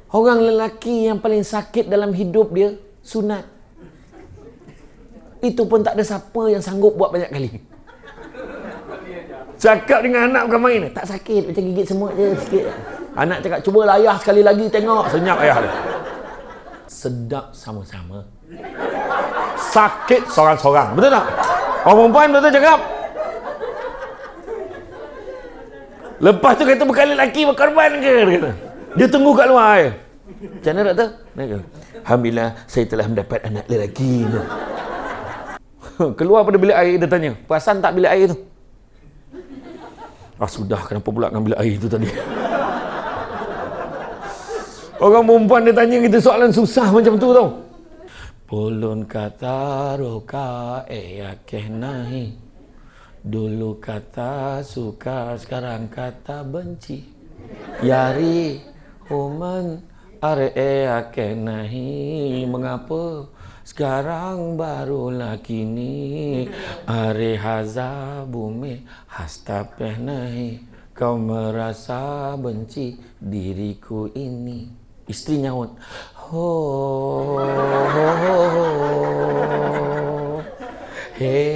Orang lelaki yang paling sakit dalam hidup dia sunat. Itu pun tak ada siapa yang sanggup buat banyak kali. Cakap dengan anak bukan main. Tak sakit, macam gigit semut je sikit. Anak cakap, cubalah ayah sekali lagi tengok. Senyap ayah dia. Sedap sama-sama. Sakit sorang-sorang. Betul tak? Orang perempuan betul cakap. Lepas tu kata bukan lelaki berkorban ke? Dia tunggu kat luar. Macam mana doktor? Alhamdulillah saya telah mendapat anak lelaki. Keluar pada bilik air dia tanya, perasan tak bilik air tu? Sudah, kenapa pula dengan bilik air tu tadi? Orang perempuan dia tanya kita soalan susah macam tu tau. Pulun kata roka yakeh nahi. Dulu kata suka, sekarang kata benci. Yari human are yakeh nahi. Mengapa sekarang barulah kini are haza bumi hastapeh nahi. Kau merasa benci diriku ini. Isteri nyaut, ho ho ho he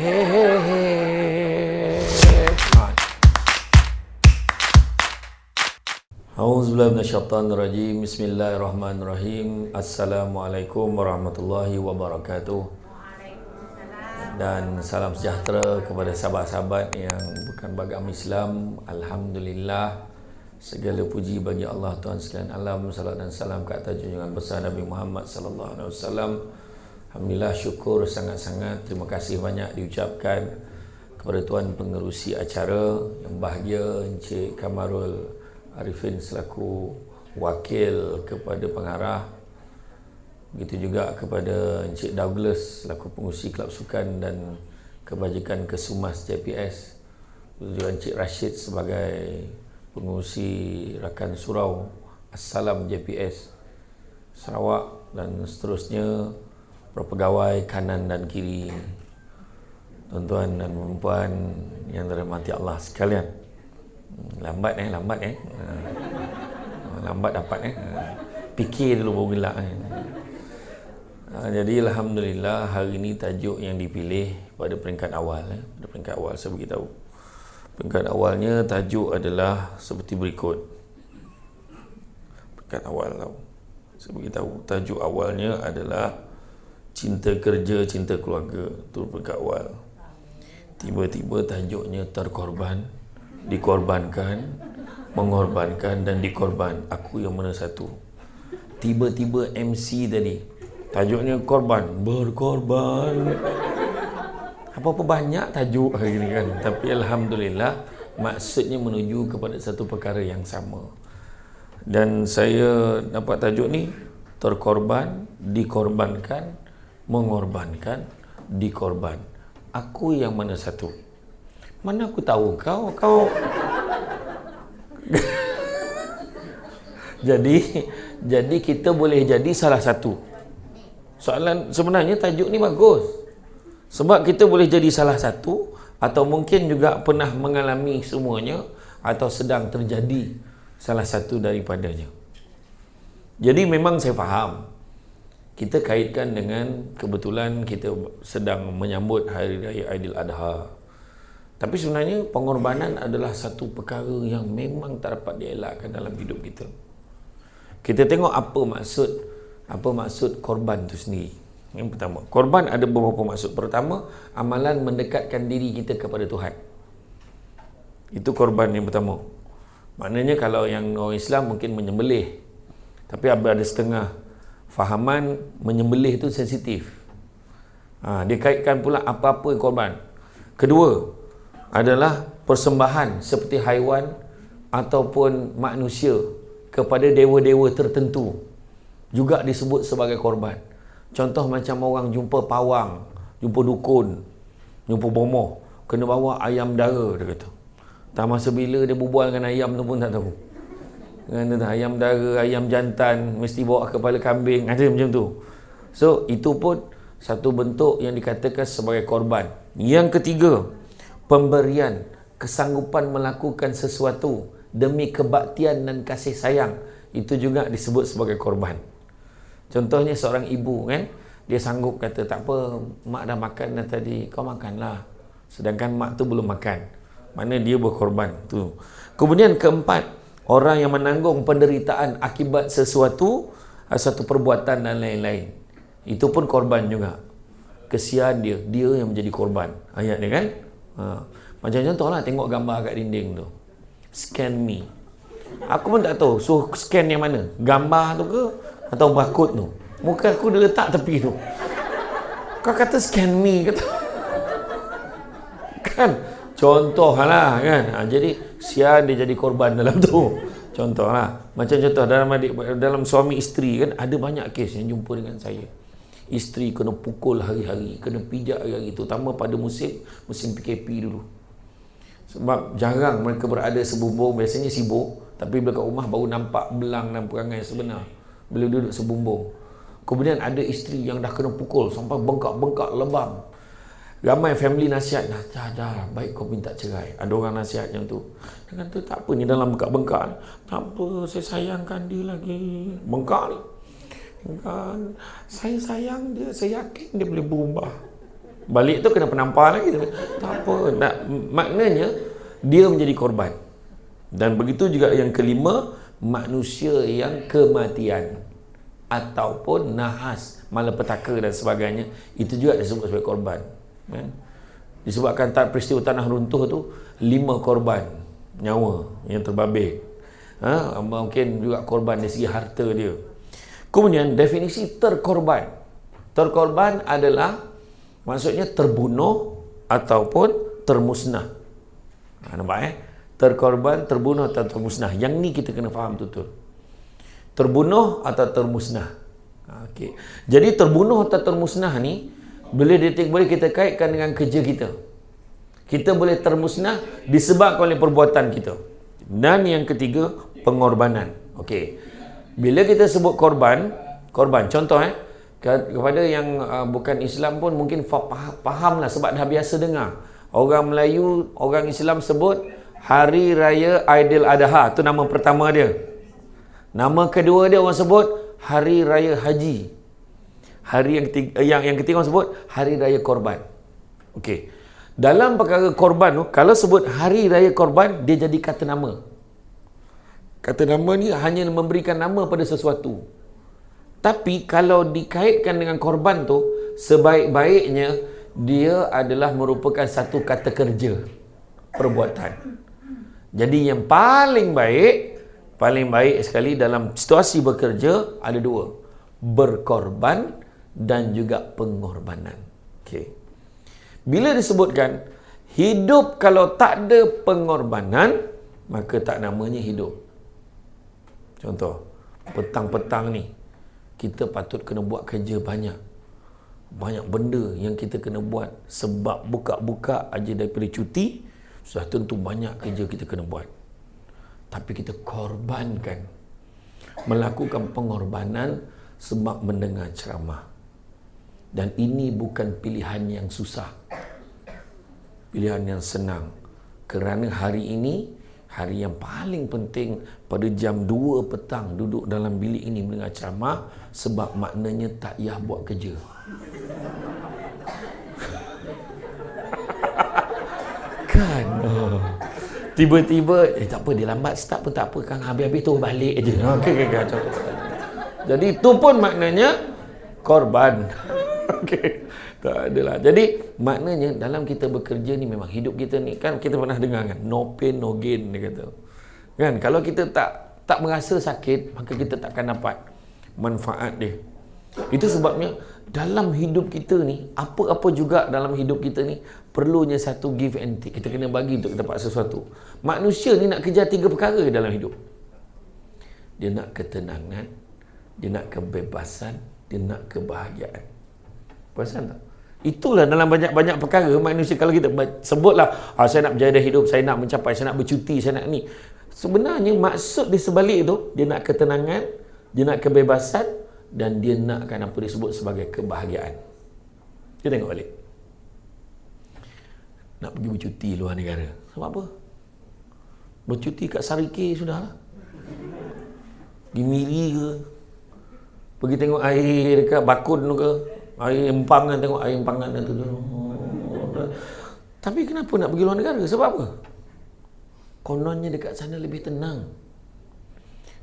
he he he. A'udzubillahi minasyaitonirrajim. Bismillahirrahmanirrahim. Assalamualaikum warahmatullahi wabarakatuh. Dan salam sejahtera kepada sahabat-sahabat yang bukan beragama Islam. Alhamdulillah, segala puji bagi Allah Tuhan sekalian alam. Salat dan salam ke atas junjungan besar Nabi Muhammad sallallahu alaihi wasallam. Alhamdulillah, syukur sangat-sangat, terima kasih banyak diucapkan kepada tuan pengerusi acara yang bahagia, Encik Kamarul Arifin selaku wakil kepada pengarah. Begitu juga kepada Encik Douglas selaku pengurusi Kelab Sukan dan Kebajikan Kesumas JPS. Begitu juga Encik Rashid sebagai pengurusi Rakan Surau Assalam JPS Sarawak, dan seterusnya para pegawai kanan dan kiri, tuan-tuan dan puan yang dirahmati Allah sekalian. Lambat dapat fikir dulu baru gelak. Jadi alhamdulillah hari ini tajuk yang dipilih pada peringkat awal. Pada peringkat awal saya beritahu. Peringkat awalnya tajuk adalah seperti berikut. Peringkat awal tahu. Saya beritahu tajuk awalnya adalah cinta kerja, cinta keluarga. Itu peringkat awal. Tiba-tiba tajuknya terkorban, dikorbankan, mengorbankan dan dikorban. Aku yang mana satu? Tiba-tiba MC tadi tajuknya korban, berkorban. Apa-apa banyak tajuk hari ini kan. Tapi alhamdulillah maksudnya menuju kepada satu perkara yang sama. Dan saya dapat tajuk ni, terkorban, dikorbankan, mengorbankan, dikorban. Aku yang mana satu? Mana aku tahu kau jadi kita boleh jadi salah satu. Soalan sebenarnya tajuk ni bagus. Sebab kita boleh jadi salah satu, atau mungkin juga pernah mengalami semuanya, atau sedang terjadi salah satu daripadanya. Jadi memang saya faham. Kita kaitkan dengan kebetulan kita sedang menyambut Hari Raya Aidil Adha. Tapi sebenarnya pengorbanan adalah satu perkara yang memang tak dapat dielakkan dalam hidup kita. Kita tengok apa maksud korban itu sendiri. Yang pertama, korban ada beberapa maksud. Pertama, amalan mendekatkan diri kita kepada Tuhan. Itu korban yang pertama. Maknanya kalau yang orang Islam mungkin menyembelih. Tapi ada setengah fahaman menyembelih itu sensitif. Dia kaitkan pula apa-apa korban. Kedua adalah persembahan seperti haiwan ataupun manusia kepada dewa-dewa tertentu juga disebut sebagai korban. Contoh macam orang jumpa pawang, jumpa dukun, jumpa bomoh, kena bawa ayam dara, dia kata. Tak masa bila dia berbual dengan ayam tu pun tak tahu. Ayam dara, ayam jantan, mesti bawa kepala kambing, ada macam tu. So itu pun satu bentuk yang dikatakan sebagai korban. Yang ketiga, pemberian, kesanggupan melakukan sesuatu demi kebaktian dan kasih sayang itu juga disebut sebagai korban. Contohnya seorang ibu kan, dia sanggup kata, tak apa, mak dah makan dah tadi, kau makanlah. Sedangkan mak tu belum makan. Mana dia berkorban tu. Kemudian keempat, orang yang menanggung penderitaan akibat sesuatu, satu perbuatan dan lain-lain. Itu pun korban juga. Kesian dia yang menjadi korban. Ayat dia kan. Macam contohlah, tengok gambar kat dinding tu. Scan me. Aku pun tak tahu suruh scan yang mana, gambar tu ke atau barcode tu. Muka aku dia letak tepi tu. Kau kata scan me kata. Kan contohlah kan. Jadi sian dia jadi korban dalam tu. Contohlah, macam contoh dalam suami isteri kan, ada banyak kes yang jumpa dengan saya. Isteri kena pukul hari-hari, kena pijak hari-hari, terutama pada musim PKP dulu. Sebab jarang mereka berada sebumbung, biasanya sibuk, tapi bila kat rumah baru nampak belang dan perangai sebenar bila duduk sebumbung. Kemudian ada isteri yang dah kena pukul sampai bengkak-bengkak, lebam. Ramai family nasihat, dah, baik kau minta cerai. Ada orang nasihat yang tu. Dia kata, tak apa ni dalam bengkak-bengkak. Tak apa, saya sayangkan dia lagi. Bengkak ni. Kan, saya sayang dia, saya yakin dia boleh berubah. Balik tu kena penampar lagi. Tak apa. Maknanya, dia menjadi korban. Dan begitu juga yang kelima, manusia yang kematian. Ataupun nahas, malapetaka dan sebagainya. Itu juga disebut sebagai korban. Kan? Disebabkan peristiwa tanah runtuh tu 5 korban nyawa yang terbabit. Mungkin juga korban dari segi harta dia. Kemudian definisi terkorban. Terkorban adalah maksudnya terbunuh ataupun termusnah. Nampak terkorban, terbunuh atau termusnah. Yang ni kita kena faham betul. Terbunuh atau termusnah. Okey. Jadi terbunuh atau termusnah ni boleh kita kaitkan dengan kerja kita. Kita boleh termusnah disebabkan oleh perbuatan kita. Dan yang ketiga, pengorbanan. Okey. Bila kita sebut korban, contoh kepada yang bukan Islam pun mungkin fahamlah sebab dah biasa dengar. Orang Melayu, orang Islam sebut Hari Raya Aidil Adha, tu nama pertama dia. Nama kedua dia orang sebut Hari Raya Haji. Hari yang ketiga orang sebut Hari Raya Korban. Okey. Dalam perkara korban tu, kalau sebut Hari Raya Korban, dia jadi kata nama. Kata nama ni hanya memberikan nama pada sesuatu. Tapi kalau dikaitkan dengan korban tu, sebaik-baiknya dia adalah merupakan satu kata kerja, perbuatan. Jadi yang paling baik sekali dalam situasi bekerja ada 2. Berkorban dan juga pengorbanan. Okey. Bila disebutkan hidup kalau tak ada pengorbanan, maka tak namanya hidup. Contoh, petang-petang ni kita patut kena buat kerja banyak benda yang kita kena buat. Sebab buka-buka aja daripada cuti, sudah tentu banyak kerja kita kena buat. Tapi kita korbankan, melakukan pengorbanan sebab mendengar ceramah. Dan ini bukan pilihan yang susah, pilihan yang senang. Kerana hari ini, hari yang paling penting, pada jam 2 petang duduk dalam bilik ini mendengar ceramah, sebab maknanya tak payah buat kerja. Kan? Tiba-tiba, tak apa, dia lambat start pun tak apa, kan habis-habis tu balik je. Okey. Jadi itu pun maknanya korban. Okey. Tak adalah. Jadi maknanya dalam kita bekerja ni, memang hidup kita ni, kan kita pernah dengar kan, no pain no gain, dia kata. Kan kalau kita tak merasa sakit, maka kita takkan dapat manfaat dia. Itu sebabnya dalam hidup kita ni, apa-apa juga dalam hidup kita ni perlunya satu give and take. Kita kena bagi untuk dapat sesuatu. Manusia ni nak kejar 3 perkara dalam hidup. Dia nak ketenangan, dia nak kebebasan, dia nak kebahagiaan. Perasan tak? Itulah dalam banyak-banyak perkara manusia. Kalau kita sebutlah, saya nak berjaya hidup, saya nak mencapai, saya nak bercuti, saya nak ni. Sebenarnya maksud di sebalik itu, dia nak ketenangan, dia nak kebebasan, dan dia nakkan apa disebut sebagai kebahagiaan. Kita tengok balik. Nak pergi bercuti luar negara. Sebab apa? Bercuti kat Sarike sudahlah. Pergi Miri ke, pergi tengok air dekat Bakun tu ke, air empangan, tengok air empangan tu. Tapi kenapa nak pergi luar negara? Sebab apa? Kononnya dekat sana lebih tenang.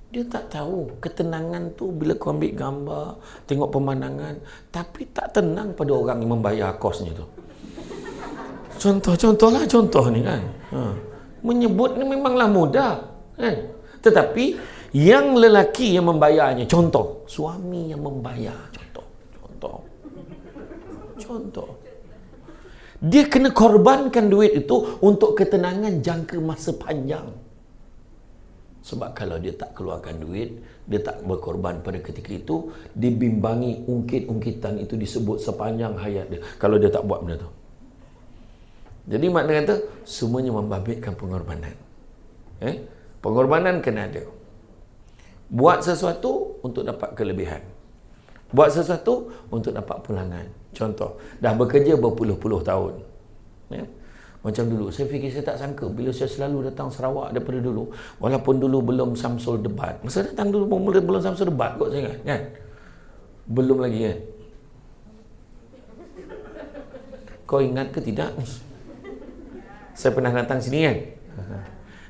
Dia tak tahu ketenangan tu bila kau ambil gambar, tengok pemandangan, tapi tak tenang pada orang yang membayar kosnya tu. Contoh ni kan. Menyebut ni memanglah mudah kan? Tetapi yang lelaki yang membayarnya, contoh suami yang membayar, contoh dia kena korbankan duit itu untuk ketenangan jangka masa panjang. Sebab kalau dia tak keluarkan duit, dia tak berkorban pada ketika itu, dibimbangi ungkit-ungkitan itu disebut sepanjang hayat dia kalau dia tak buat benda tu. Jadi makna kata semuanya membabitkan pengorbanan. Pengorbanan kena ada. Buat sesuatu untuk dapat kelebihan. Buat sesuatu untuk dapat pulangan. Contoh, dah bekerja berpuluh-puluh tahun. Macam dulu, saya fikir, saya tak sangka bila saya selalu datang Sarawak daripada dulu, walaupun dulu belum Samsul Debat. Masa datang dulu belum Samsul Debat kot saya ingat, kan? Belum lagi kan? Kau ingat ke tidak? Saya pernah datang sini kan?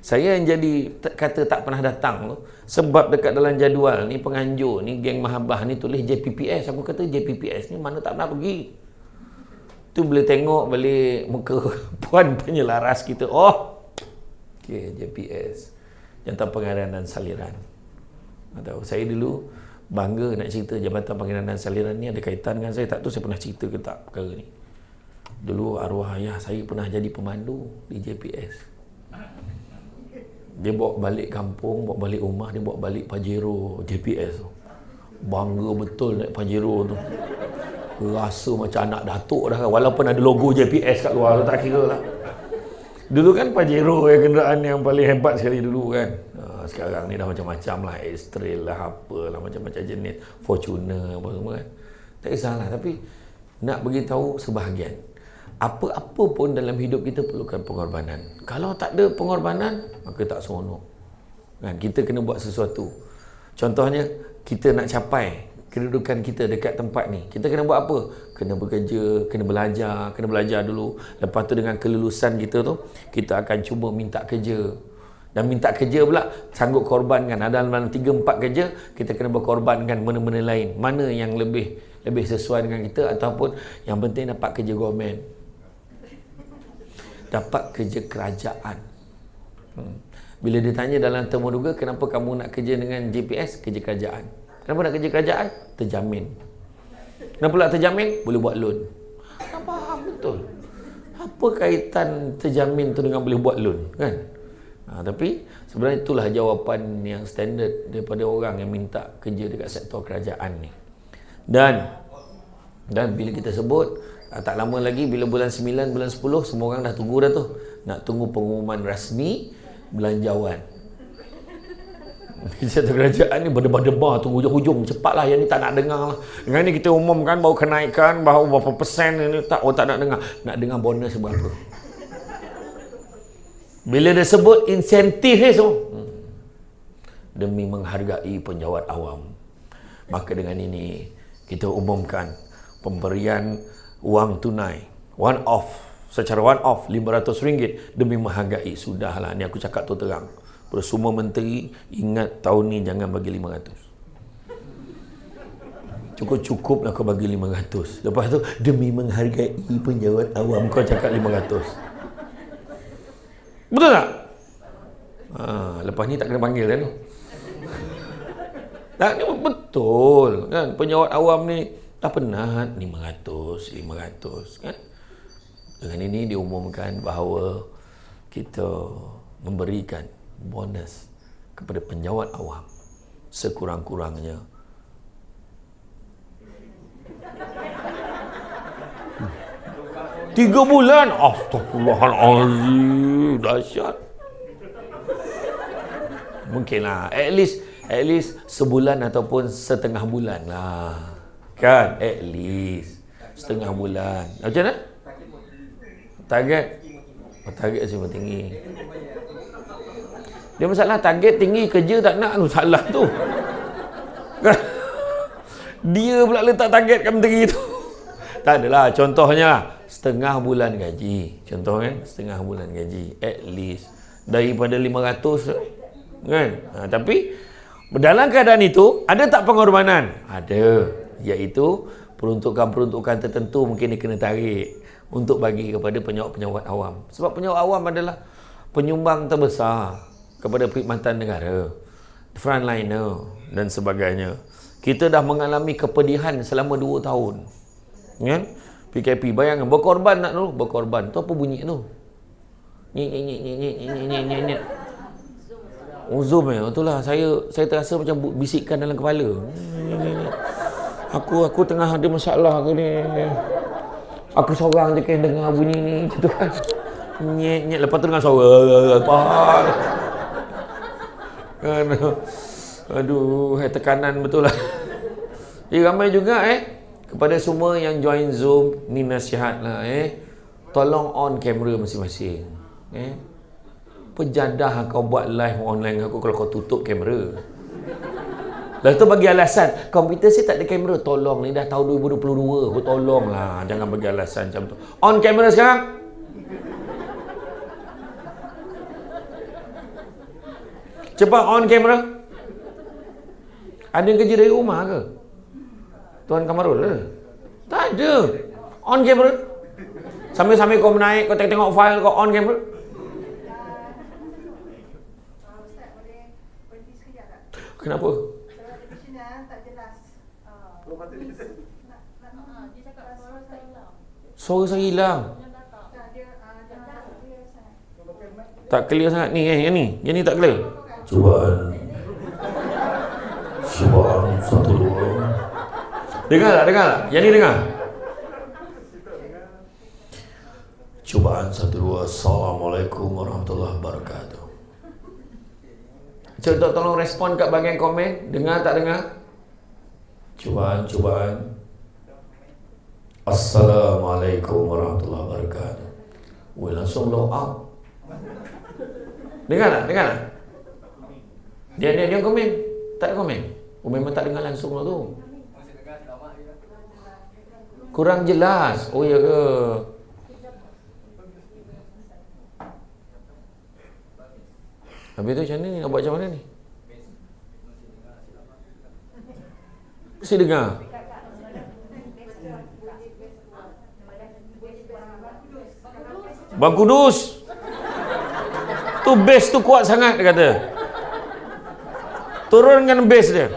Saya yang jadi kata tak pernah datang tu sebab dekat dalam jadual ni penganjur ni geng Mahabah ni tulis JPPS. Aku kata JPPS ni mana tak pernah pergi. Tu boleh tengok balik muka puan penyelaras kita. Oh, okay, JPS, Jabatan Pengarahan dan Saliran. Tahu, saya dulu bangga nak cerita Jabatan Pengarahan dan Saliran ni ada kaitan dengan saya. Tak tahu saya pernah cerita ke tak perkara ni. Dulu arwah ayah saya pernah jadi pemandu di JPS. Dia bawa balik kampung, bawa balik rumah, dia bawa balik Pajero JPS tu. Bangga betul naik Pajero tu. Rasa macam anak datuk dah kan. Walaupun ada logo JPS kat luar tu, tak kira lah. Dulu kan Pajero kenderaan yang paling hebat sekali dulu kan. Sekarang ni dah macam-macam lah, X-Trail lah, apalah, macam-macam jenis, Fortuner apa semua kan. Tak kisahlah, tapi nak beritahu sebahagian. Apa-apa pun dalam hidup kita perlukan pengorbanan. Kalau tak ada pengorbanan, maka tak seronok. Kan? Kita kena buat sesuatu. Contohnya, kita nak capai kedudukan kita dekat tempat ni. Kita kena buat apa? Kena bekerja, kena belajar dulu. Lepas tu dengan kelulusan kita tu, kita akan cuba minta kerja. Dan minta kerja pula, sanggup korbankan. Ada dalam 3-4 kerja, kita kena berkorbankan benda-benda lain. Mana yang lebih sesuai dengan kita, ataupun yang penting dapat kerja government. Dapat kerja kerajaan. Bila ditanya dalam temu duga, kenapa kamu nak kerja dengan JPS? Kerja kerajaan. Kenapa nak kerja kerajaan? Terjamin. Kenapa pula terjamin? Boleh buat loan. Tak faham betul. Apa kaitan terjamin tu dengan boleh buat loan, kan? Tapi sebenarnya itulah jawapan yang standard daripada orang yang minta kerja dekat sektor kerajaan ni. Dan bila kita sebut, tak lama lagi bila bulan 9, bulan 10, semua orang dah tunggu dah tu. Nak tunggu pengumuman rasmi belanjawan. Sektor kerajaan ni berdebar-debar tunggu hujung-hujung. Cepatlah, yang ni tak nak dengar lah. Dengan ni kita umumkan baru kenaikan, baru berapa persen ni, tak nak dengar. Nak dengar bonus berapa. Bila dia sebut insentif ni semua, demi menghargai penjawat awam, maka dengan ini kita umumkan pemberian wang tunai secara one off RM500 demi menghargai. Sudahlah, ni aku cakap tu terang pada semua menteri, ingat tahun ni jangan bagi 500. Cukup lah kau bagi 500. Lepas tu demi menghargai penjawat awam kau cakap 500. Betul tak? Lepas ni tak kena panggil kan? Tak, ni betul kan? Penjawat awam ni tak penat 500 kan? Dengan ini diumumkan bahawa kita memberikan bonus kepada penjawat awam sekurang-kurangnya 3 bulan. Astaghfirullahalazim, dahsyat. Mungkinlah at least sebulan ataupun setengah bulan lah. Kan? At least setengah bulan. Macam mana? Target semua tinggi. Dia masalah target tinggi, kerja tak nak, salah tu. Dia pula letak target kat menteri tu. Tak adalah, contohnya setengah bulan gaji. Contoh kan, setengah bulan gaji. At least daripada 500 kan. Tapi dalam keadaan itu ada tak pengorbanan? Ada. Iaitu peruntukan-peruntukan tertentu mungkin dia kena tarik untuk bagi kepada penyawat-penyawat awam. Sebab penyawat awam adalah penyumbang terbesar kepada perkhidmatan negara, frontliner dan sebagainya. Kita dah mengalami kepedihan selama 2 tahun. Kan? PKP, bayangkan berkorban nak dulu, berkorban. Tu apa bunyi tu? Nyit. Oh, Zoom itulah saya terasa macam bisikan dalam kepala. Aku tengah ada masalah aku ni. Aku seorang je kan dengar bunyi ni macam tu kan. Nyet lepas tu dengar suara apa. Aduh, tekanan betul lah. Ramai juga kepada semua yang join Zoom ni nasihat lah tolong on kamera masing-masing. Pejadah kau buat live online aku kalau kau tutup kamera. Lepas tu bagi alasan, komputer saya tak ada kamera. Tolong, ni dah tahun 2022. Aku tolonglah, jangan bagi alasan macam tu. On kamera sekarang. Cepat on kamera. Ada yang kerja dari rumah ke? Tuan Kamarul ke? Tak ada. On kamera. Sambil-sambil kau menaik, kau tengok file, kau on kamera. Kenapa? Suara saya hilang. Tak clear sangat ni yang ni tak clear. Cubaan 1 2. Dengar tak? Yang ni dengar. Cubaan 1 2. Assalamualaikum warahmatullahi wabarakatuh. Cuba tolong respon kat bahagian komen. Dengar tak dengar? Cubaan. Assalamualaikum warahmatullahi wabarakatuh. Weh, langsung blow out. Dengar tak? Dia komen. Tak ada komen. Oh, memang tak dengar langsung lah tu. Kurang jelas. Oh, ya ke? Habis tu macam ni, nak buat macam mana ni? Mesti dengar. Bang Kudus. Tu bass tu kuat sangat, dia kata. Turunkan bass dia.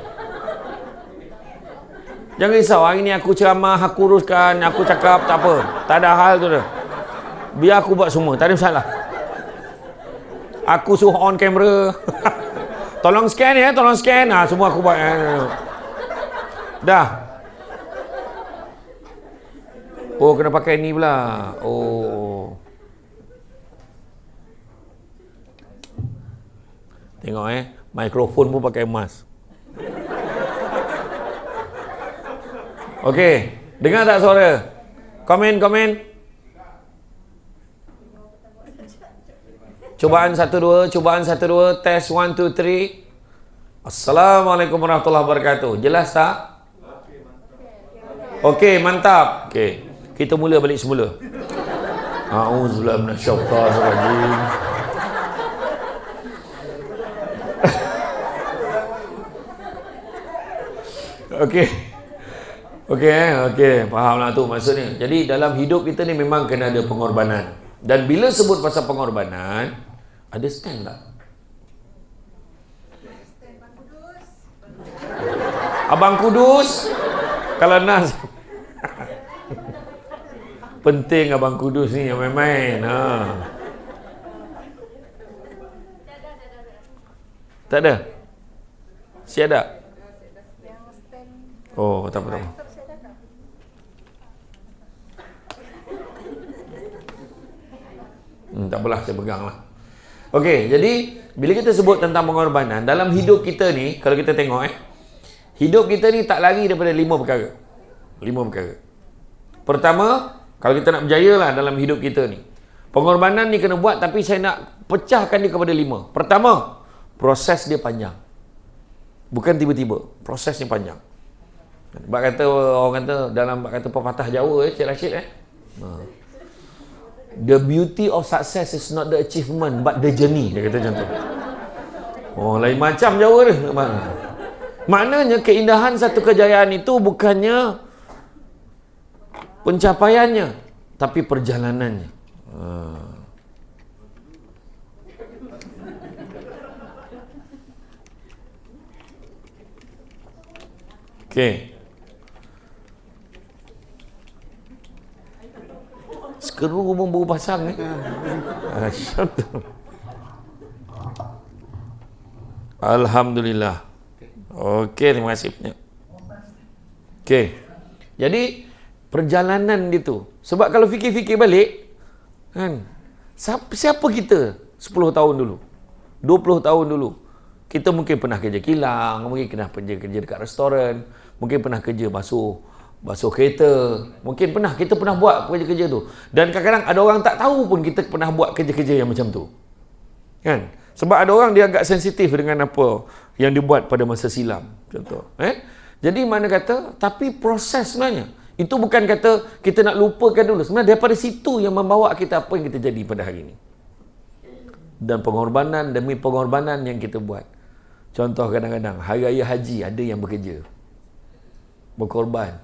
Jangan risau, hari ni aku ceramah, aku uruskan, aku cakap, tak apa. Tak ada hal tu dah. Biar aku buat semua, tak ada masalah. Aku suruh on kamera. Tolong scan tolong scan. Semua aku buat. Dah. Oh, kena pakai ni pula. Oh. Tengok mikrofon pun pakai emas. Okey, dengar tak suara? Komen. Cubaan 1 2, test 1 2 3. Assalamualaikum warahmatullahi wabarakatuh. Jelas tak? Okey, mantap. Okey, kita mula balik semula. A'udzubillahi minasyaitonir rajim. Okey, fahamlah tu maksudnya. Jadi dalam hidup kita ni memang kena ada pengorbanan. Dan bila sebut pasal pengorbanan, ada stand tak? Abang Kudus. Kalau Nas. Penting Abang Kudus ni yang main-main. Tak ada? Si ada? Oh, tak apa. Tak apalah, saya pegang lah. Okey, jadi bila kita sebut tentang pengorbanan dalam hidup kita ni, kalau kita tengok hidup kita ni tak lari daripada 5 perkara. 5 perkara. Pertama, kalau kita nak berjaya lah dalam hidup kita ni, pengorbanan ni kena buat, tapi saya nak pecahkan dia kepada 5. Pertama, proses dia panjang. Bukan tiba-tiba. Prosesnya panjang. Bak kata, orang kata, dalam bak kata pepatah Jawa, Cik Rashid, the beauty of success is not the achievement, but the journey. Dia kata macam tu. Oh, lain macam Jawa dia. Maknanya keindahan satu kejayaan itu bukannya pencapaiannya, tapi perjalanannya. Okey. Sekeru rumah baru pasang ni. Alhamdulillah. Okey, terima kasih banyak. Okey. Jadi perjalanan gitu. Sebab kalau fikir-fikir balik, kan, siapa kita 10 tahun dulu, 20 tahun dulu? Kita mungkin pernah kerja kilang, mungkin pernah kerja dekat restoran, mungkin pernah kerja basuh kereta, mungkin kita pernah buat kerja-kerja tu. Dan kadang-kadang ada orang tak tahu pun kita pernah buat kerja-kerja yang macam tu. Kan? Sebab ada orang dia agak sensitif dengan apa yang dibuat pada masa silam. Contoh. Jadi mana kata, tapi proses sebenarnya. Itu bukan kata kita nak lupakan dulu. Sebenarnya daripada situ yang membawa kita apa yang kita jadi pada hari ini. Dan pengorbanan demi pengorbanan yang kita buat. Contoh kadang-kadang, Hari Raya Haji ada yang bekerja. Berkorban.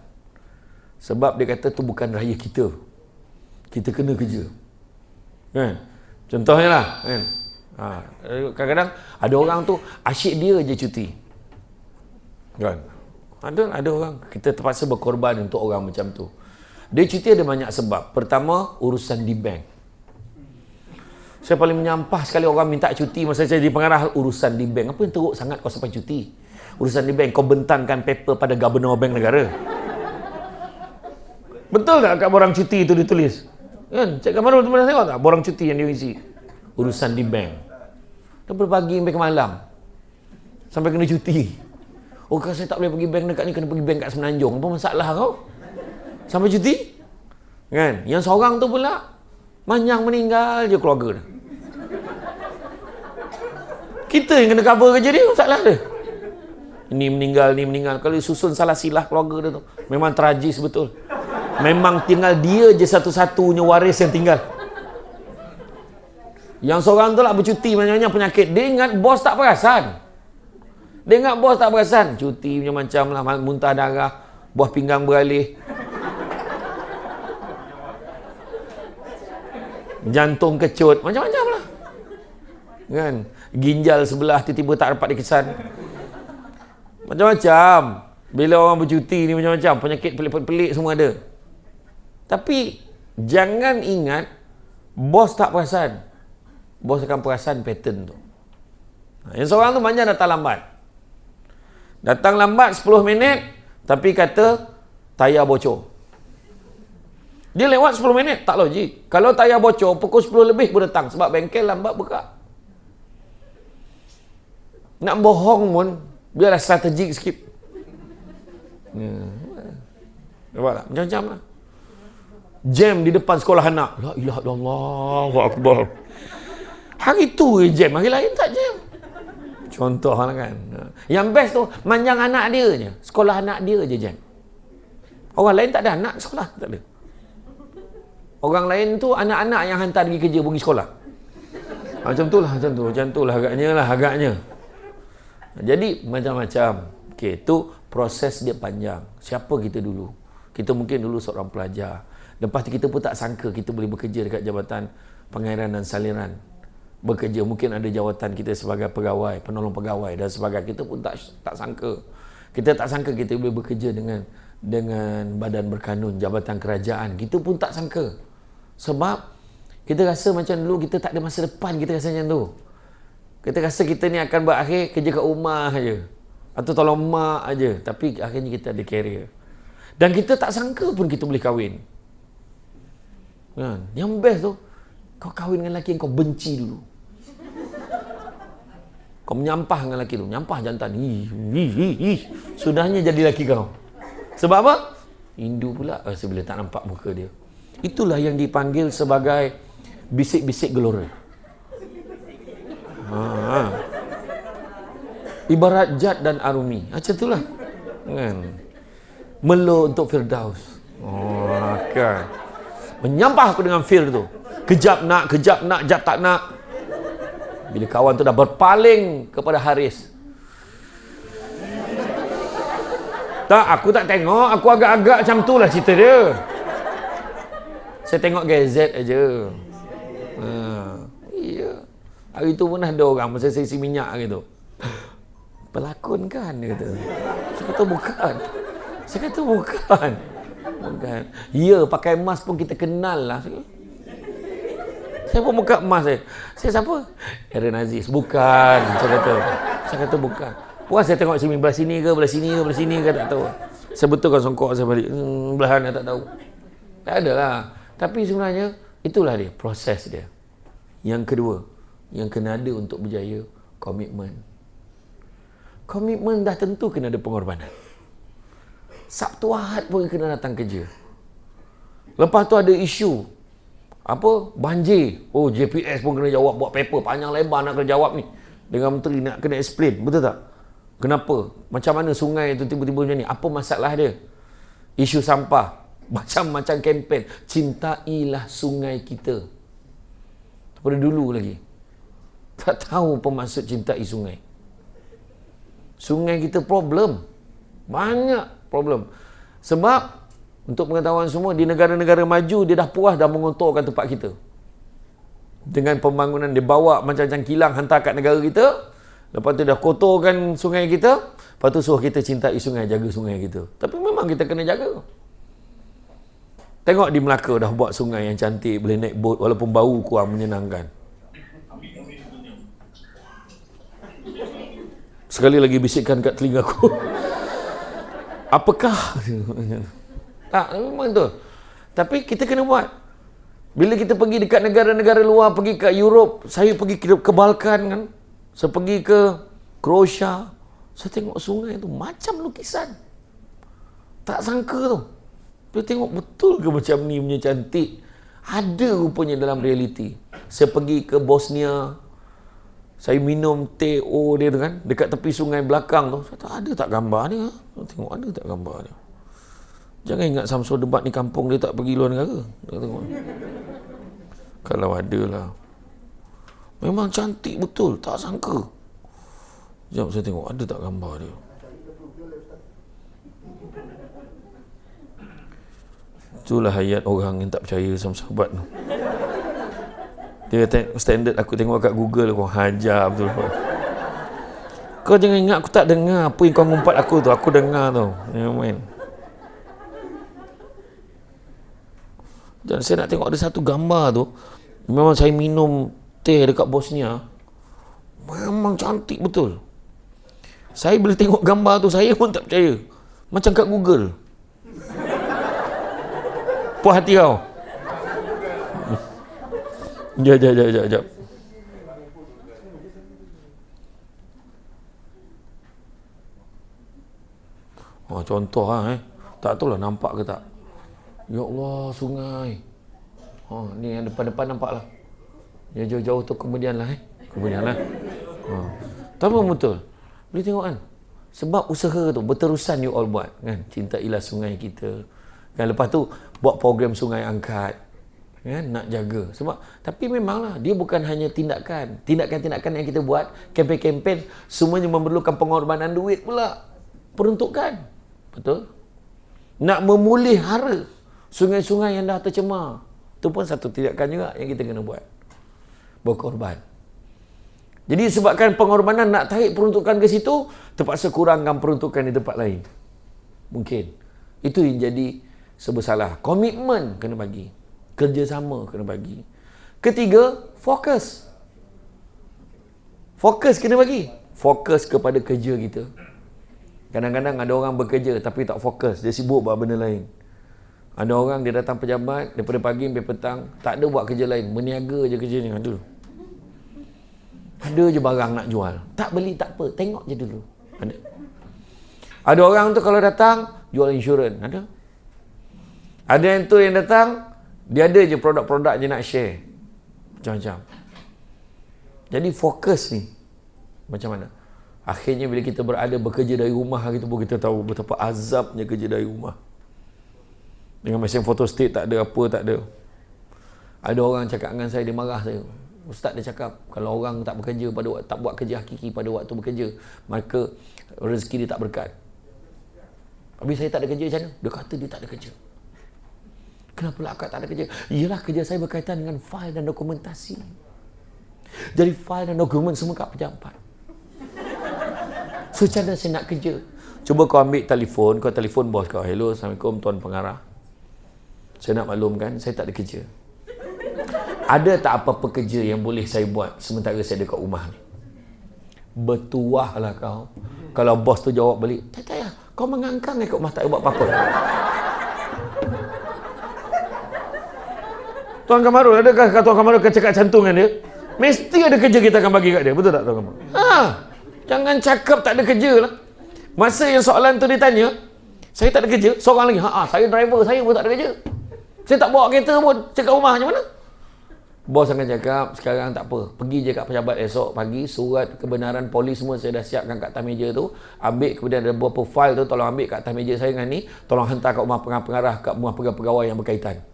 Sebab dia kata tu bukan raya kita. Kita kena kerja. Kan? Contohnya lah. Kan? Kadang-kadang ada orang tu asyik dia je cuti. Kan? Ada orang kita terpaksa berkorban untuk orang macam tu. Dia cuti ada banyak sebab. Pertama, urusan di bank. Saya paling menyampah sekali orang minta cuti masa saya jadi pengarah, urusan di bank. Apa yang teruk sangat kau sampai cuti? Urusan di bank, kau bentangkan paper pada Governor Bank Negara. Betul tak kat borang cuti itu ditulis? Kan? Cik Kamarul tu pernah tengok tak borang cuti yang dia isi? Urusan di bank. Daripada pagi sampai ke malam. Sampai kena cuti. Oh, kalau saya tak boleh pergi bank dekat ni, kena pergi bank kat Semenanjung. Apa masalah kau? Sampai cuti? Kan? Yang seorang tu pula manyang meninggal je keluarga dia. Kita yang kena cover kerja dia, masalah dia. Ini meninggal. Kalau susun salah silah keluarga dia tu, memang tragis betul. Memang tinggal dia je satu-satunya waris yang tinggal. Yang seorang tu lah bercuti banyak-banyak penyakit. Dia ingat bos tak perasan. Cuti macam lah, muntah darah, buah pinggang beralih, jantung kecut, macam-macam lah. Kan? Ginjal sebelah tiba-tiba tak dapat dikesan. Macam-macam. Bila orang bercuti ni macam-macam, penyakit pelik-pelik semua ada. Tapi jangan ingat bos tak perasan. Bos akan perasan pattern tu. Yang seorang tu banyak datang lambat. Datang lambat 10 minit, tapi kata tayar bocor. Dia lewat 10 minit, tak logik. Kalau tayar bocor, pukul 10 lebih pun datang. Sebab bengkel lambat buka. Nak bohong pun, biarlah strategik sikit. Nampak tak? Macam-macam lah. Jam di depan sekolah anak. La ilaha illallah wa akbar. Hari tu je jam, hari lain tak jam. Contoh lah kan. Yang best tu, manjang anak dia je. Sekolah anak dia je jam. Orang lain tak ada anak sekolah, tak ada. Orang lain tu anak-anak yang hantar pergi kerja pergi sekolah. Macam tu lah agaknya. Jadi macam-macam. Okey, tu proses dia panjang. Siapa kita dulu? Kita mungkin dulu seorang pelajar. Lepas tu kita pun tak sangka kita boleh bekerja dekat Jabatan Pengairan dan Saliran. Bekerja, mungkin ada jawatan kita sebagai pegawai, penolong pegawai dan sebagainya. Kita pun tak sangka. Kita tak sangka kita boleh bekerja dengan badan berkanun, jabatan kerajaan. Kita pun tak sangka. Sebab kita rasa macam dulu kita tak ada masa depan, kita rasa macam tu. Kita rasa kita ni akan berakhir kerja kat rumah aja. Atau tolong mak aja. Tapi akhirnya kita ada career. Dan kita tak sangka pun kita boleh kahwin. Kan? Yang best tu, kau kahwin dengan lelaki yang kau benci dulu. Kau menyampah dengan lelaki tu. Nyampah jantan. Sudahnya jadi lelaki kau. Sebab apa? Hindu pula. Bila tak nampak muka dia. Itulah yang dipanggil sebagai bisik-bisik gelora. Ibarat Jad dan Arumi. Macam itulah. Kan? Melo untuk Firdaus. Oh, kan. Menyampah aku dengan Fir tu. Kejap nak, jap tak nak. Bila kawan tu dah berpaling kepada Haris. Tak, aku tak tengok. Aku agak-agak macam tu lah cerita dia. Saya tengok gazet aja. Iya. Hari tu pun ada orang masa saya isi minyak gitu. Pelakon kan dia kata. Saya kata bukan. Bukan. Ya, pakai mask pun kita kenal lah. Saya pun buka mask saya. Saya siapa? Aaron Aziz. Bukan. Saya kata bukan. Puas saya tengok sini, belah sini ke, tak tahu. Saya betulkan songkok saya balik. Belahan saya tak tahu. Tak ada lah. Tapi sebenarnya, itulah dia, proses dia. Yang kedua, yang kena ada untuk berjaya, komitmen. Komitmen dah tentu kena ada pengorbanan. Sabtu Ahad pun kena datang kerja. Lepas tu ada isu. Apa? Banjir. Oh, JPS pun kena jawab, buat paper panjang lebar nak kena jawab ni. Dengan menteri nak kena explain. Betul tak? Kenapa? Macam mana sungai tu tiba-tiba macam ni? Apa masalah dia? Isu sampah. Macam-macam kempen. Cintailah sungai kita. Daripada dulu lagi. Tak tahu apa maksud cintai sungai. Sungai kita problem. Banyak problem. Sebab, untuk pengetahuan semua, di negara-negara maju, dia dah puas dah mengotorkan tempat kita. Dengan pembangunan, dia bawa macam-macam kilang hantar kat negara kita. Lepas tu dah kotorkan sungai kita. Lepas tu suruh kita cintai sungai, jaga sungai kita. Tapi memang kita kena jaga. Tengok di Melaka dah buat sungai yang cantik, boleh naik bot walaupun bau kurang menyenangkan. Sekali lagi bisikkan kat telinga aku. Apakah? Tak, memang tu. Tapi kita kena buat. Bila kita pergi dekat negara-negara luar, pergi ke Europe, saya pergi ke Balkan kan. Saya pergi ke Croatia, saya tengok sungai tu macam lukisan. Tak sangka tu. Dia tengok betul ke macam ni punya cantik. Ada rupanya dalam realiti. Saya pergi ke Bosnia, saya minum teh dia tu kan, dekat tepi sungai belakang tu. Saya tak ada tak gambar dia. Saya tengok ada tak gambar dia. Jangan ingat Samsul Debat ni kampung dia tak pergi luar negara. Dia tengok. Kalau ada lah. Memang cantik betul, tak sangka. Sekejap saya tengok, ada tak gambar dia? Itulah hayat orang yang tak percaya sama sahabat tu. Dia kata, standard aku tengok kat Google, aku hajar betul. Kau jangan ingat aku tak dengar apa yang kau ngumpat aku tu. Aku dengar tu. Ya, main. Dan saya nak tengok ada satu gambar tu. Memang saya minum teh dekat Bosnia, memang cantik betul. Saya boleh tengok gambar tu, saya pun tak percaya. Macam kat Google. Puas hati kau. Sekejap. Oh, contoh lah tak tahulah nampak ke tak. Ya Allah, sungai. Oh, ni yang depan-depan nampak lah. Yang jauh-jauh tu kemudian lah. Tapi betul. Boleh tengok kan? Sebab usaha tu berterusan you all buat kan. Cintailah sungai kita. Kan lepas tu buat program sungai angkat. Kan nak jaga. Sebab tapi memanglah dia bukan hanya tindakan. Tindakan-tindakan yang kita buat, kempen-kempen semuanya memerlukan pengorbanan duit pula. Peruntukan. Betul? Nak memulihara sungai-sungai yang dah tercemar. Itu pun satu tindakan juga yang kita kena buat. Berkorban. Jadi sebabkan pengorbanan nak tarik peruntukan ke situ, terpaksa kurangkan peruntukan di tempat lain. Mungkin. Itu yang jadi sebersalah. Komitmen kena bagi. Kerjasama kena bagi. Ketiga, fokus. Fokus kena bagi. Fokus kepada kerja kita. Kadang-kadang ada orang bekerja tapi tak fokus. Dia sibuk buat benda lain. Ada orang dia datang pejabat daripada pagi sampai petang, tak ada buat kerja lain, berniaga je kerja ni. Ada je barang nak jual. Tak beli tak apa, tengok je dulu. Ada orang tu kalau datang jual insurans, ada. Ada yang tu yang datang, dia ada je produk-produk je nak share. Macam-macam. Jadi fokus ni macam mana? Akhirnya bila kita bekerja dari rumah gitu pun kita tahu betapa azabnya kerja dari rumah. Dengan mesin photostat tak ada apa, tak ada. Ada orang cakap dengan saya, dia marah saya. Ustaz dia cakap, kalau orang tak bekerja pada waktu, tak buat kerja hakiki pada waktu bekerja, maka rezeki dia tak berkat. Habis saya tak ada kerja macam mana? Dia kata dia tak ada kerja. Kenapa pula akak tak ada kerja? Iyalah, kerja saya berkaitan dengan fail dan dokumentasi. Jadi fail dan dokumen semua kat pejabat. So, macam mana saya nak kerja? Cuba kau ambil telefon, kau telefon bos kau. Hello, Assalamualaikum Tuan Pengarah. Saya nak maklumkan, saya tak ada kerja. Ada tak apa-apa kerja yang boleh saya buat sementara saya dekat rumah ni? Bertuahlah kau. Kalau bos tu jawab balik, tak payah, kau mengangkang kat rumah tak buat apa-apa. Tuan Kamarul, adakah Tuan Kamarul akan cakap cantung dengan dia? Mesti ada kerja kita akan bagi kat dia. Betul tak Tuan Kamarul? Jangan cakap tak ada kerja lah. Masa yang soalan tu ditanya, saya tak ada kerja, seorang lagi, saya driver, saya pun tak ada kerja. Saya tak bawa kereta pun, cakap rumah macam mana? Bos akan cakap, sekarang tak apa, pergi je kat pejabat esok pagi, surat kebenaran polis semua saya dah siapkan kat atas meja tu, ambil, kemudian ada beberapa file tu, tolong ambil kat atas meja saya dengan ni, tolong hantar kat rumah pengarah, kat rumah pegawai yang berkaitan.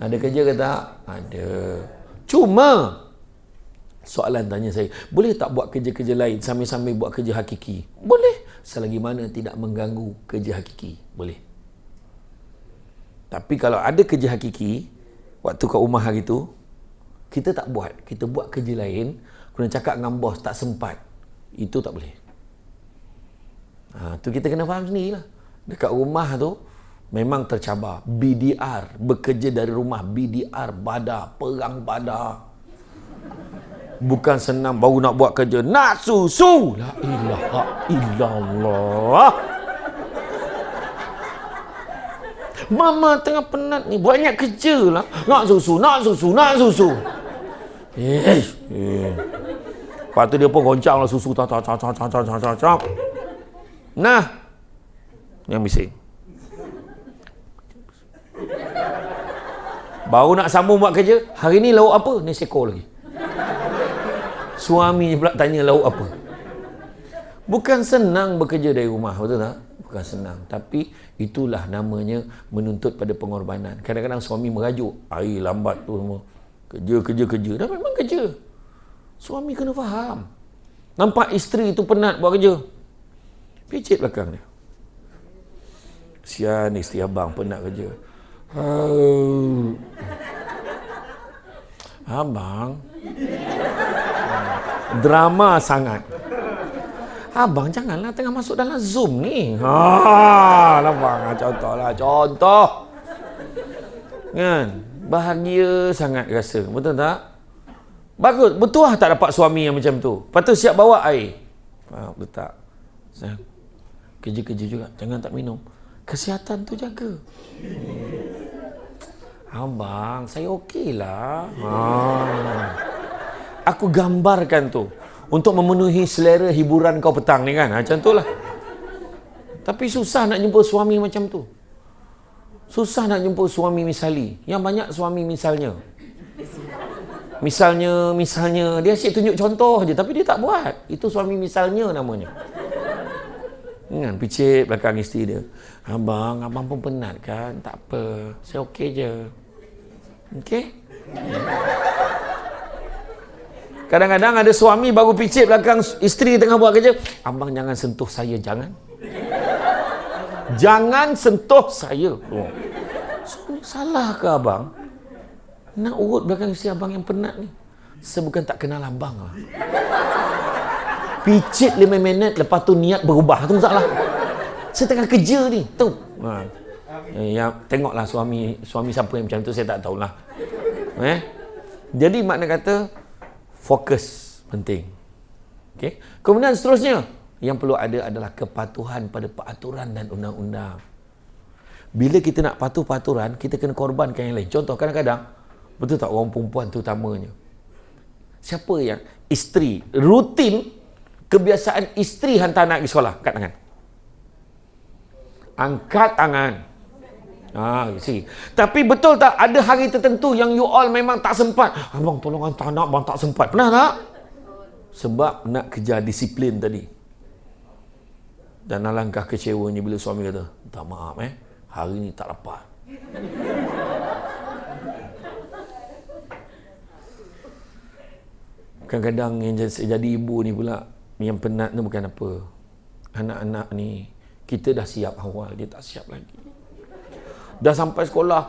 Ada kerja ke tak? Ada. Cuma soalan tanya saya, boleh tak buat kerja-kerja lain sambil-sambil buat kerja hakiki? Boleh, selagi mana tidak mengganggu kerja hakiki. Boleh. Tapi kalau ada kerja hakiki, waktu kat rumah hari tu, kita tak buat. Kita buat kerja lain, kena cakap dengan bos, tak sempat. Itu tak boleh. Tu kita kena faham sendiri lah. Dekat rumah tu, memang tercabar. BDR, bekerja dari rumah. BDR, badan, perang badan. Bukan senang baru nak buat kerja. Nak susu! La ilaha illallah. Mama tengah penat ni, banyak kerja lah. Nak susu, nak susu, nak susu. Lepas tu dia pun goncang lah susu. Nah, yang bising. Baru nak sambung buat kerja, hari ni lauk apa? Ni seko lagi. Suami pula tanya lauk apa. Bukan senang bekerja dari rumah, betul tak? Bukan senang. Tapi itulah namanya menuntut pada pengorbanan. Kadang-kadang suami merajuk, air lambat tu semua. Kerja. Dah memang kerja. Suami kena faham. Nampak isteri tu penat buat kerja, picit belakang dia. Sian isteri abang penat kerja. Abang drama sangat. Abang janganlah tengah masuk dalam Zoom ni. Abang contoh. Kan? Bahagia sangat rasa. Betul tak? Bagus. Betul tak dapat suami yang macam tu? Lepas tu siap bawa air. Betul tak? Kerja-kerja juga. Jangan tak minum. Kesihatan tu jaga. Abang, saya okeylah. Aku gambarkan tu untuk memenuhi selera hiburan kau petang ni kan. Macam tu lah. Tapi susah nak jumpa suami macam tu. Susah nak jumpa suami misali. Yang banyak suami misalnya. Misalnya dia asyik tunjuk contoh je tapi dia tak buat. Itu suami misalnya namanya. Kan picit belakang isteri dia. Abang pun penat kan? Tak apa. Saya okey je. Okey? Kadang-kadang ada suami baru picit belakang isteri tengah buat kerja. Abang jangan sentuh saya, jangan. Jangan sentuh saya. Suami salah ke abang? Nak urut belakang isteri abang yang penat ni. Saya bukan tak kenal abang lah. Picit 5 minit, lepas tu niat berubah. Tu masalah. Saya tengah kerja ni. Tu. Ya, tengoklah suami siapa yang macam tu, saya tak tahulah. Jadi makna kata, fokus penting. Okay? Kemudian seterusnya, yang perlu ada adalah kepatuhan pada peraturan dan undang-undang. Bila kita nak patuh peraturan, kita kena korbankan yang lain. Contoh, kadang-kadang, betul tak orang perempuan terutamanya? Siapa yang isteri, rutin, kebiasaan isteri hantar anak pergi sekolah? Angkat tangan. Angkat tangan. Tapi betul tak ada hari tertentu yang you all memang tak sempat? Abang tolong hantar anak, abang tak sempat. Pernah tak? Sebab nak kejar disiplin tadi. Dan alangkah kecewanya bila suami kata, minta maaf hari ni tak dapat. Kadang-kadang yang jadi ibu ni pula, yang penat tu bukan apa. Anak-anak ni, kita dah siap awal, dia tak siap lagi. Dah sampai sekolah,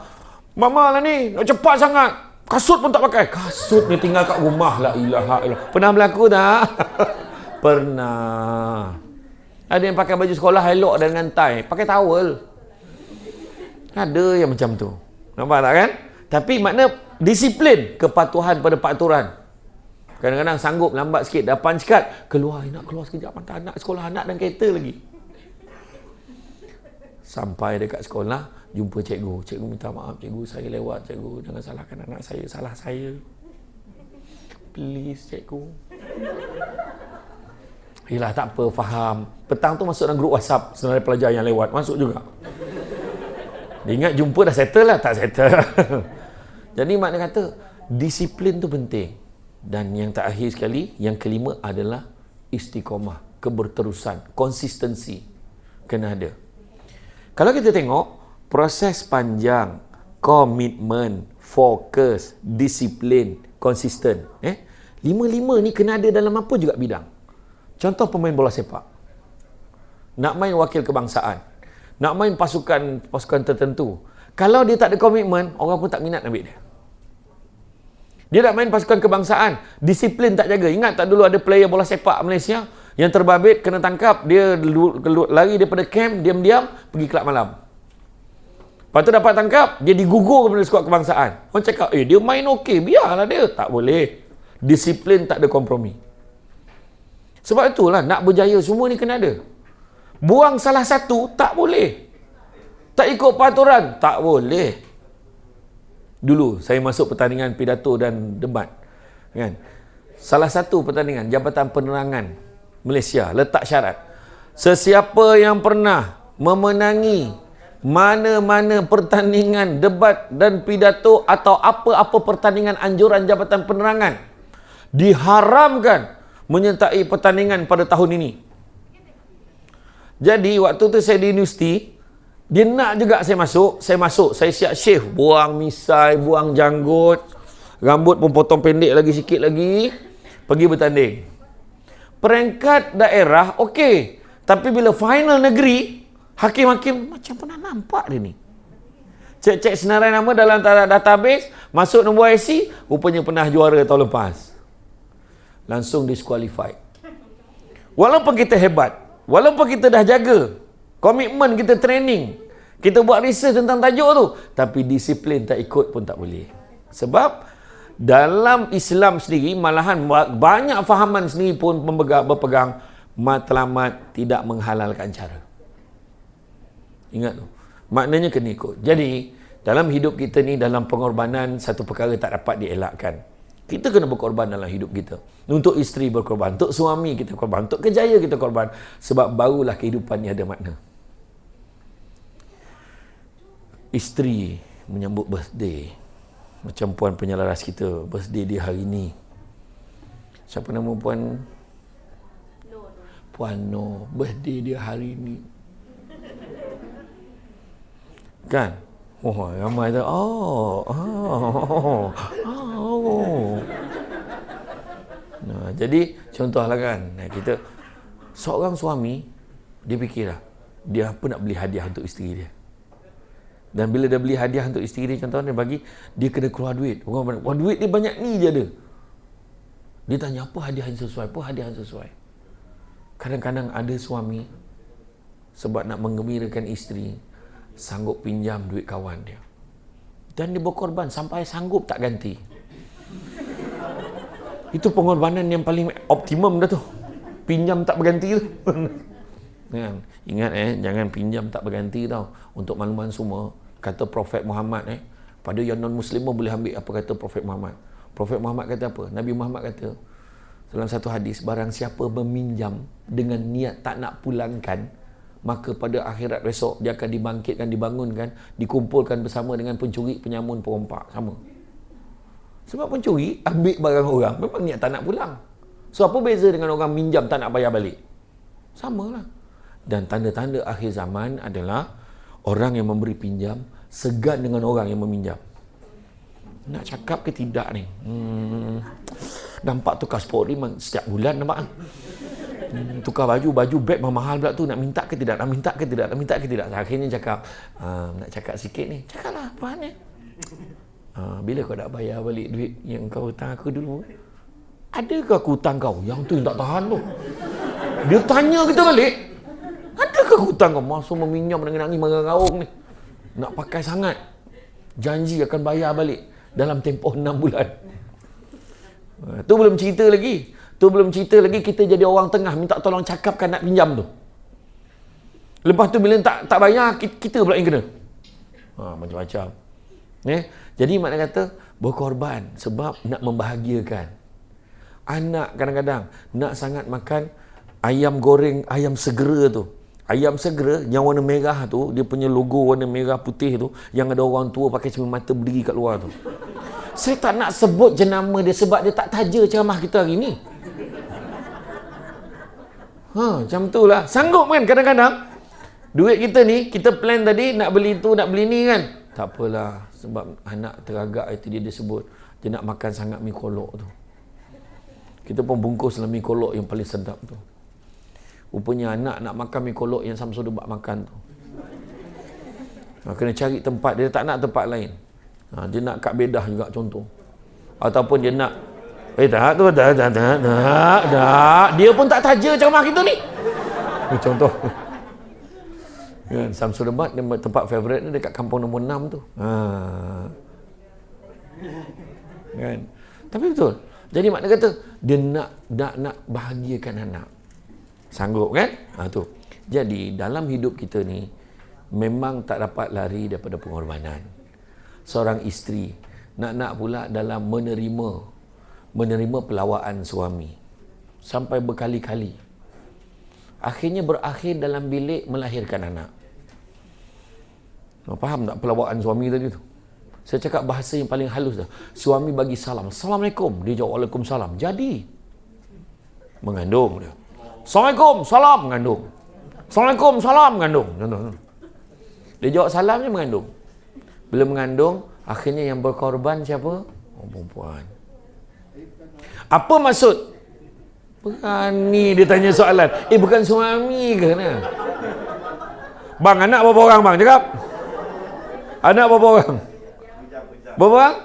mama lah ni, nak cepat sangat. Kasut pun tak pakai. Kasut ni tinggal kat rumah. La ilaha illallah. Pernah berlaku tak? Pernah. Ada yang pakai baju sekolah elok dengan tie. Pakai towel. Ada yang macam tu. Nampak tak kan? Tapi makna disiplin. Kepatuhan pada peraturan. Kadang-kadang sanggup lambat sikit. Dah punch card. Keluar. Nak keluar sekejap. Mata anak sekolah. Anak dan kereta lagi. Sampai dekat sekolah. Jumpa cikgu. Cikgu minta maaf. Cikgu saya lewat. Cikgu jangan salahkan anak saya. Salah saya. Please cikgu. Yelah tak apa, faham. Petang tu masuk dalam grup WhatsApp senarai pelajar yang lewat. Masuk juga. Dia ingat jumpa dah settle lah. Tak settle. Jadi makna kata, disiplin tu penting. Dan yang terakhir sekali, yang kelima adalah istiqomah. Keberterusan. Konsistensi. Kena ada. Kalau kita tengok, proses panjang, komitmen, fokus, disiplin, konsisten. Lima-lima ni kena ada dalam apa juga bidang. Contoh pemain bola sepak. Nak main wakil kebangsaan. Nak main pasukan tertentu. Kalau dia tak ada komitmen, orang pun tak minat ambil dia. Dia nak main pasukan kebangsaan, disiplin tak jaga. Ingat tak dulu ada player bola sepak Malaysia yang terbabit, kena tangkap, dia lari daripada camp, diam-diam, pergi kelab malam. Lepas tu dapat tangkap, dia digugur kepada skuad kebangsaan. Orang cakap, dia main okey, biarlah dia. Tak boleh. Disiplin tak ada kompromi. Sebab itulah, nak berjaya semua ni kena ada. Buang salah satu, tak boleh. Tak ikut peraturan, tak boleh. Dulu, saya masuk pertandingan pidato dan debat. Kan? Salah satu pertandingan, Jabatan Penerangan Malaysia, letak syarat. Sesiapa yang pernah memenangi mana-mana pertandingan debat dan pidato atau apa-apa pertandingan anjuran Jabatan Penerangan, diharamkan menyertai pertandingan pada tahun ini. Jadi waktu tu saya di universiti, dia nak juga saya masuk, saya siap shave, buang misai, buang janggut, rambut pun potong pendek lagi sikit lagi, pergi bertanding. Peringkat daerah okey, tapi bila final negeri, hakim-hakim macam pernah nampak dia ni. Cek-cek senarai nama dalam database, masuk nombor IC, rupanya pernah juara tahun lepas. Langsung disqualified. Walaupun kita hebat, walaupun kita dah jaga komitmen, kita training, kita buat research tentang tajuk tu, tapi disiplin tak ikut pun tak boleh. Sebab dalam Islam sendiri, malahan banyak fahaman sendiri pun berpegang matlamat tidak menghalalkan cara. Ingat tu. Maknanya kena ikut. Jadi, dalam hidup kita ni, dalam pengorbanan, satu perkara tak dapat dielakkan. Kita kena berkorban dalam hidup kita. Untuk isteri berkorban, untuk suami kita korban, untuk kerjaya kita korban. Sebab barulah kehidupan ni ada makna. Isteri menyambut birthday. Macam puan penyelaras kita, birthday dia hari ni. Siapa nama puan? Puan No. Birthday dia hari ni. Kan? Oh, ramai tu. Oh. Nah, jadi contohlah kan, kita seorang suami, dia fikirlah dia apa nak beli hadiah untuk isteri dia. Dan bila dia beli hadiah untuk isteri dia, contohnya bagi, dia kena keluar duit. Orang banyak, duit dia banyak ni je ada. Dia tanya apa hadiah yang sesuai, apa hadiah yang sesuai. Kadang-kadang ada suami sebab nak menggembirakan isteri, sanggup pinjam duit kawan dia. Dan dia berkorban sampai sanggup tak ganti. Itu pengorbanan yang paling optimum dah tu. Pinjam tak berganti tu. Ingat jangan pinjam tak berganti tau. Untuk makluman semua, kata Prophet Muhammad pada yang non-Muslim boleh ambil apa kata Prophet Muhammad. Prophet Muhammad kata apa? Nabi Muhammad kata dalam satu hadis, barang siapa meminjam dengan niat tak nak pulangkan, maka pada akhirat esok dia akan dibangkitkan, dibangunkan, dikumpulkan bersama dengan pencuri, penyamun, perompak. Sama. Sebab pencuri ambil barang orang, memang niat tak nak pulang. So, apa beza dengan orang minjam tak nak bayar balik? Sama lah. Dan tanda-tanda akhir zaman adalah orang yang memberi pinjam segan dengan orang yang meminjam. Nak cakap ke tidak ni? Nampak tukar sport ni setiap bulan nampak. Tukar baju beg mahal pula tu. Nak minta ke tidak? Nak minta ke tidak? Nak minta ke tidak? Akhirnya cakap, nak cakap sikit ni. Cakaplah apa ni? Bila kau nak bayar balik duit yang kau hutang aku dulu? Adakah aku hutang kau? Yang tu yang tak tahan tu. Dia tanya kita balik. Adakah aku hutang kau? Masa meminjam dengan nangis mengarang ni. Nak pakai sangat. Janji akan bayar balik dalam tempoh 6 bulan. Tu belum cerita lagi. Kita jadi orang tengah minta tolong cakapkan nak pinjam tu. Lepas tu bila tak bayar, kita pula yang kena. Macam-macam. Jadi makna kata berkorban sebab nak membahagiakan. Anak kadang-kadang nak sangat makan ayam goreng, ayam segera tu. Ayam segera yang warna merah tu, dia punya logo warna merah putih tu, yang ada orang tua pakai cermin mata berdiri kat luar tu. Saya tak nak sebut jenama dia sebab dia tak taja ceramah kita hari ni. Macam tu lah. Sanggup kan kadang-kadang duit kita ni, kita plan tadi nak beli tu, nak beli ni kan. Tak apalah, sebab anak teragak itu dia sebut dia nak makan sangat mi kolok tu. Kita pun bungkuslah mi kolok yang paling sedap tu. Rupanya anak nak makan mi kolok yang Samsul Debat makan tu. Kena cari tempat, dia tak nak tempat lain. Dia nak kat Bedah juga contoh. Ataupun dia nak tak. Dia pun tak taja ceramah kita ni. Contoh. Kan, Samsul Debat tempat favourite ni dekat kampung nombor 6 tu. Kan. Tapi betul. Jadi makna kata dia nak bahagiakan anak. Sanggup kan? Tu. Jadi dalam hidup kita ni memang tak dapat lari daripada pengorbanan. Seorang isteri nak pula dalam menerima pelawaan suami sampai berkali-kali. Akhirnya berakhir dalam bilik melahirkan anak. Faham tak pelawaan suami tadi tu? Saya cakap bahasa yang paling halus dah. Suami bagi salam. Assalamualaikum. Dia jawab Waalaikumsalam. Jadi mengandung dia. Assalamualaikum, salam, mengandung. Assalamualaikum, salam, mengandung. Dia jawab salam je mengandung. Bila mengandung, akhirnya yang berkorban siapa? Perempuan. Apa maksud? Berani dia tanya soalan. Bukan suami ke? Bang, anak berapa orang bang? Cakap. Anak berapa orang? Berapa orang?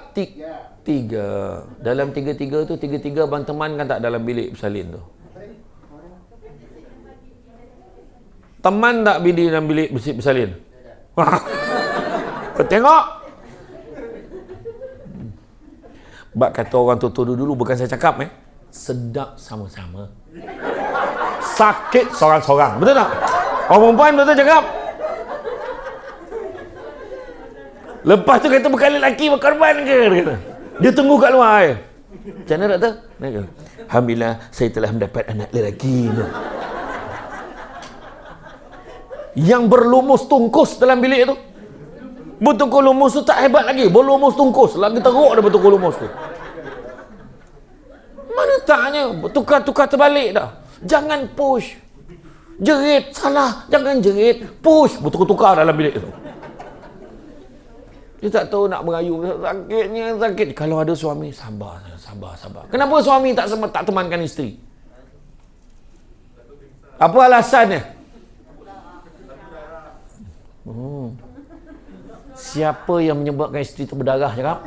Tiga. Dalam tiga-tiga tu, tiga-tiga abang teman kan tak dalam bilik bersalin tu? Teman tak bini dalam bilik bersalin? Kau tengok. Bak kata orang tu dulu, bukan saya cakap sedap sama-sama, sakit sorang-sorang. Betul tak? Orang perempuan betul cakap. Lepas tu kata bukan lelaki berkorban ke? Dia tunggu kat luar. Macam mana doktor? Alhamdulillah saya telah mendapat anak lelaki. Yang berlumus tungkus dalam bilik tu. Bertukar lumus tu tak hebat lagi. Berlumus tungkus. Lagi teruk dah bertukar lumus tu. Mana taknya? Tukar-tukar terbalik dah. Jangan push. Jerit. Salah. Jangan jerit. Push. Bertukar-tukar dalam bilik tu. Dia tak tahu nak merayu. Sakitnya sakit. Kalau ada suami, sabar. Kenapa suami tak temankan isteri? Apa alasannya? Siapa yang menyebabkan isteri tu berdarah cakap?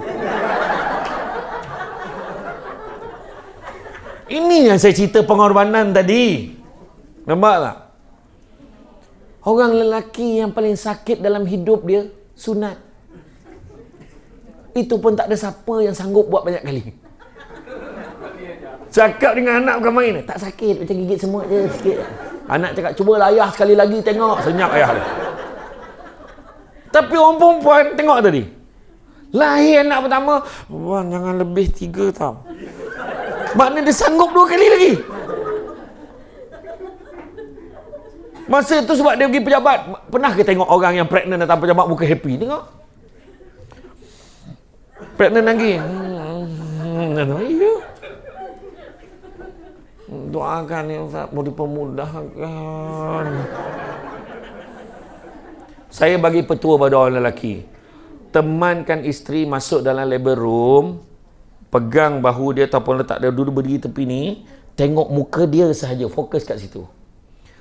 Ini yang saya cerita pengorbanan tadi. Nampak tak? Orang lelaki yang paling sakit dalam hidup dia sunat. Itu pun tak ada siapa yang sanggup buat banyak kali. Cakap dengan anak bukan main. Tak sakit, macam gigit semut je sikit. Anak cakap, cubalah ayah sekali lagi tengok. Senyap ayah dia. Tapi orang perempuan, tengok tadi. Lahir anak pertama, wah, jangan lebih 3 tau. Maknanya dia sanggup 2 kali lagi. Masa tu sebab dia pergi pejabat. Pernah ke tengok orang yang pregnant datang pejabat muka happy? Tengok. Pregnant lagi. Doakan ya Ustaz, mau dipermudahkan. Saya bagi petua pada orang lelaki. Temankan isteri masuk dalam labor room, pegang bahu dia ataupun letak dia duduk berdiri tepi ni, tengok muka dia sahaja, fokus kat situ.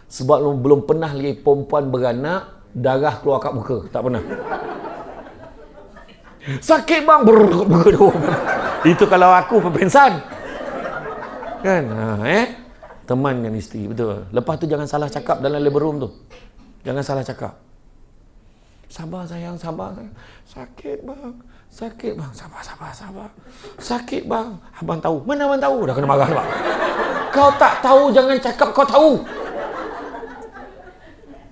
Sebab belum pernah lihat perempuan beranak, darah keluar kat muka. Tak pernah. Sakit bang, itu kalau aku pempensan. Kan? Temankan isteri, betul. Lepas tu jangan salah cakap dalam labor room tu. Jangan salah cakap. Sabar sayang, sabar sayang. Sakit bang, sakit bang. Sabar, sabar, sabar. Sakit bang. Abang tahu. Mana abang tahu? Dah kena marah bang. Kau tak tahu, jangan cakap kau tahu.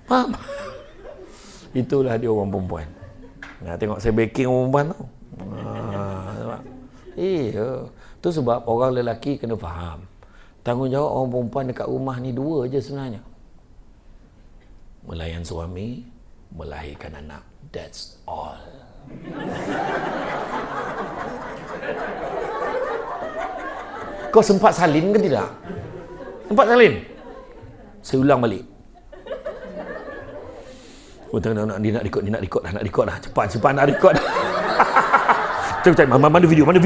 Faham? Itulah dia orang perempuan. Nah, tengok saya backing orang perempuan tau. Iya. Tu sebab orang lelaki kena faham. Tanggungjawab orang perempuan dekat rumah ni dua je sebenarnya. Melayan suami, melahirkan anak. That's all. Kau sempat salin ke tidak? Sempat salin? Saya ulang balik. Oh, nak record dah. Cepat nak record dah. Cepat, mana video nak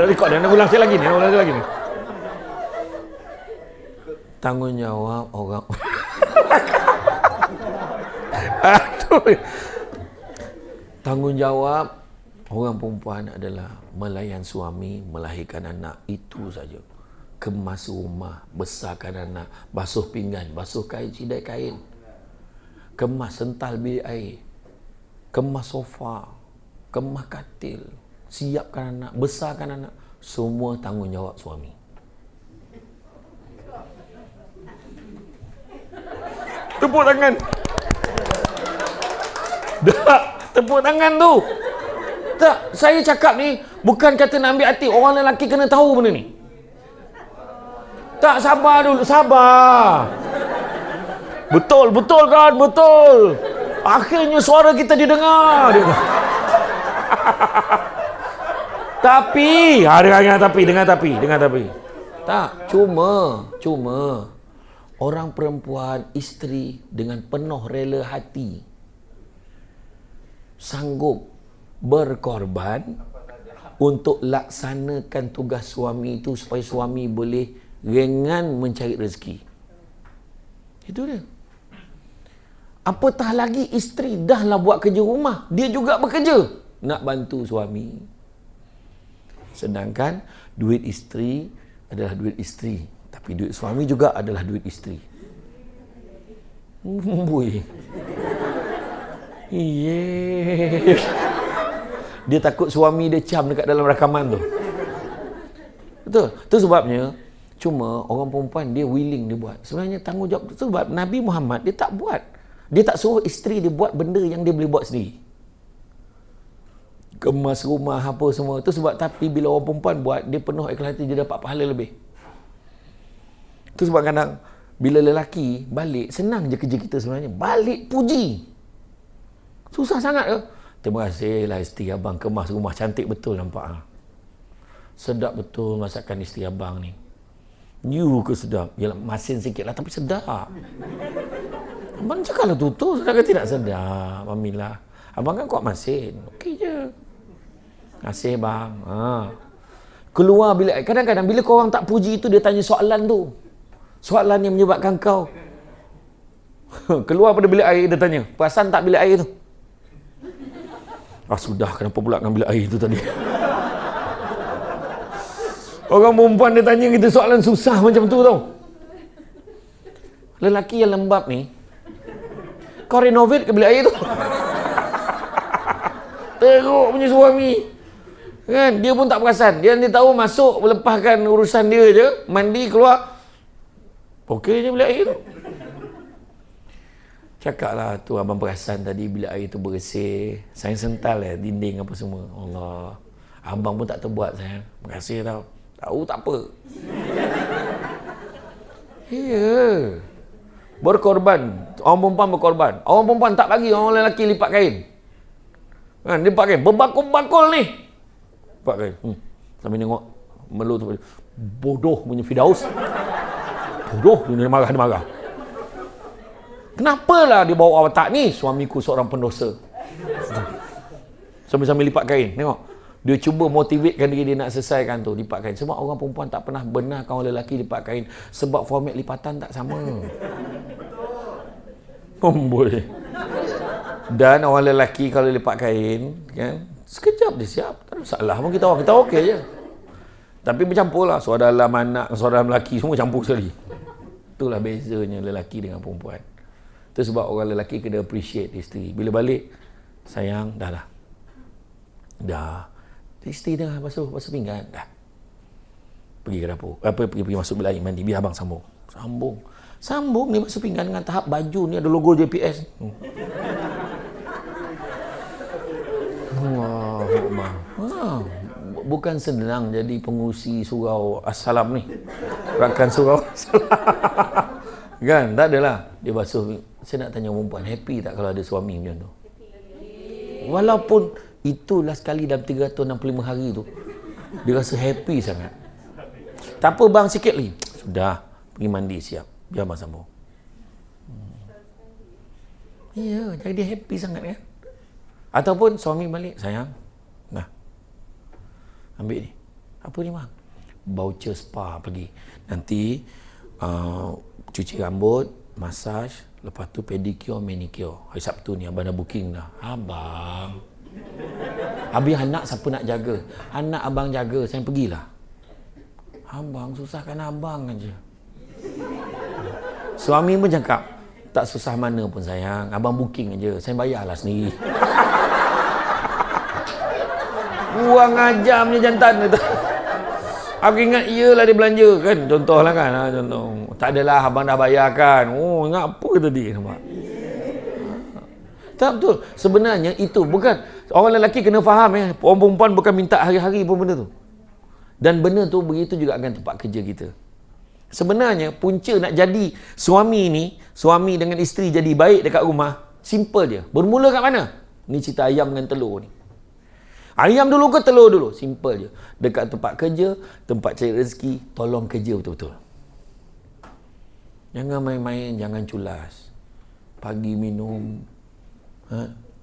record dah. Nak ulang sekali lagi ni. Tanggungjawab orang. Tanggungjawab orang perempuan adalah melayan suami, melahirkan anak, itu saja. Kemas rumah, besarkan anak, basuh pinggan, basuh kain, cidai kain, kemas sental bilik air, kemas sofa, kemas katil, siapkan anak, besarkan anak, semua tanggungjawab suami. Tepuk tangan. Tak, tepuk tangan tu. Tak, saya cakap ni bukan kata nak ambil hati. Orang lelaki kena tahu benda ni. Tak, sabar dulu, sabar. Betul kan? Betul. Akhirnya suara kita didengar. Tapi, dengar tapi. Tak, cuma orang perempuan, isteri dengan penuh rela hati sanggup berkorban untuk laksanakan tugas suami itu supaya suami boleh ringan mencari rezeki. Itu dia. Apatah lagi isteri dah lah buat kerja rumah, dia juga bekerja nak bantu suami. Sedangkan duit isteri adalah duit isteri, tapi duit suami juga adalah duit isteri. Boy. Iya. Dia takut suami dia cam dekat dalam rakaman tu. Betul. Tu sebabnya cuma orang perempuan dia willing dia buat. Sebenarnya tanggungjawab tu sebab Nabi Muhammad dia tak buat. Dia tak suruh isteri dia buat benda yang dia boleh buat sendiri. Kemas rumah apa semua. Tu sebab tapi bila orang perempuan buat, dia penuh ikhlas hati, dia dapat pahala lebih. Tu sebab kadang bila lelaki balik, senang je kerja kita sebenarnya. Balik puji. Susah sangat ke? Terima kasih lah isteri abang, kemas rumah cantik betul nampak. Sedap betul masakan isteri abang ni. You ke sedap? Yalah masin sikit lah tapi sedap. Abang cakap lah tutup, sedap ke tidak sedap? Alhamdulillah. Abang kan kuat masin. Okey je. Kasih bang. Keluar bila kadang-kadang bila korang tak puji itu, dia tanya soalan tu. Soalan yang menyebabkan kau keluar pada bilik air, dia tanya, perasan tak bilik air tu? Sudah, kenapa pula dengan bilik air tu tadi? Orang perempuan dia tanya kita soalan susah macam tu tau. Lelaki yang lembab ni, kau renovate ke bilik air tu? Teruk punya suami. Kan? Dia pun tak perasan. Dia tahu masuk, melepaskan urusan dia je, mandi, keluar. Okey je bilik air tu. Cakap lah tu abang perasan tadi bila air tu bersih. Saya sental dinding apa semua. Allah. Abang pun tak terbuat sayang. Terima kasih tau. Tahu tak apa. Ya. Berkorban. Orang perempuan berkorban. Orang perempuan tak bagi orang lelaki lipat kain. Kan, dia lipat kain. Berbakul-bakul ni. Lipat kain. Sambil tengok. Melu tu. Bodoh punya Firdaus. Bodoh, dia marah. Kenapalah dia bawa awak tak ni? Suamiku seorang pendosa. Sambil-sambil lipat kain. Tengok. Dia cuba motivatekan dia nak selesaikan tu, lipat kain. Sebab orang perempuan tak pernah benarkan orang lelaki lipat kain. Sebab format lipatan tak sama. Boleh. Dan orang lelaki kalau lipat kain, kan, sekejap dia siap. Tak ada masalah pun kita okey je. Tapi bercampur lah. Suara dalam anak, suara dalam lelaki, semua campur sekali. Itulah bezanya lelaki dengan perempuan. Itu sebab orang lelaki kena appreciate isteri. Bila balik, sayang, dah. Isteri tengah basuh pinggan, dah. Pergi ke dapur. Pergi masuk bilik air mandi. Biar abang Sambung ni basuh pinggan dengan tahap baju ni ada logo JPS. Bukan senang jadi pengurusi surau Assalam ni. Rakan surau Assalam. Kan? Tak adalah. Dia basuh. Saya nak tanya perempuan, happy tak kalau ada suami macam tu? Walaupun itulah sekali dalam 365 hari tu, dia rasa happy sangat. Tak apa bang, sikit lagi. Sudah, pergi mandi siap. Biar abang sambung. Ya, jadi dia happy sangat kan? Ataupun suami balik, sayang, nah, ambil ni. Apa ni bang? Voucher spa pergi. Nanti cuci rambut, massage, lepas tu pedicure, manicure. Hari Sabtu ni abang dah booking dah. Abang. Habis anak siapa nak jaga? Anak abang jaga, saya pergilah. Abang, susahkan abang aja. Suami pun cakap, tak susah mana pun sayang, abang booking aja, saya bayarlah sendiri. Buang ajam ni jantan tu. Aku ingat iyalah dia belanja kan, contohlah kan, contoh. Tak adalah abang dah bayarkan. Oh, ingat apa tadi nampak. Tak betul. Sebenarnya itu bukan, orang lelaki kena faham orang perempuan bukan minta hari-hari pun benda tu. Dan benda tu begitu juga akan tempat kerja kita. Sebenarnya punca nak jadi suami dengan isteri jadi baik dekat rumah, simple dia. Bermula kat mana? Ni cerita ayam dengan telur ni. Ayam dulu ke telur dulu? Simple je. Dekat tempat kerja, tempat cari rezeki, tolong kerja betul-betul. Jangan main-main, jangan culas. Pagi minum,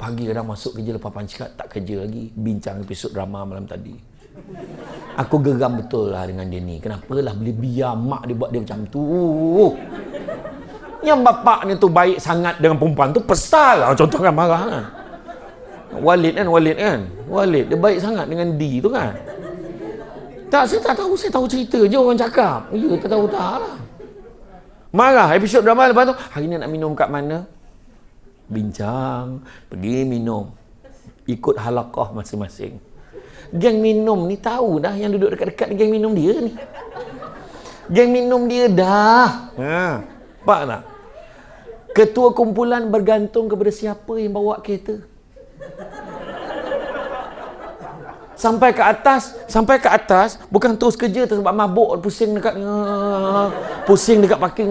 pagi kadang masuk kerja lepas pancikat, tak kerja lagi, bincang episod drama malam tadi. Aku geram betul lah dengan dia ni. Kenapalah boleh biar mak dia buat dia macam tu. Yang bapak ni tu baik sangat dengan perempuan tu, pesal lah. Contoh kan marah kan. Walid dia baik sangat dengan D tu kan. Tak, saya tak tahu, saya tahu cerita je orang cakap. Ya, tak tahu tak lah. Marah, episod drama lepas tu, hari ni nak minum kat mana? Bincang, pergi minum. Ikut halaqah masing-masing. Geng minum ni tahu dah yang duduk dekat-dekat ni geng minum dia ni. Geng minum dia dah. Nampak tak? Ketua kumpulan bergantung kepada siapa yang bawa kereta. Sampai ke atas, bukan terus kerja sebab mabuk, pusing dekat parking.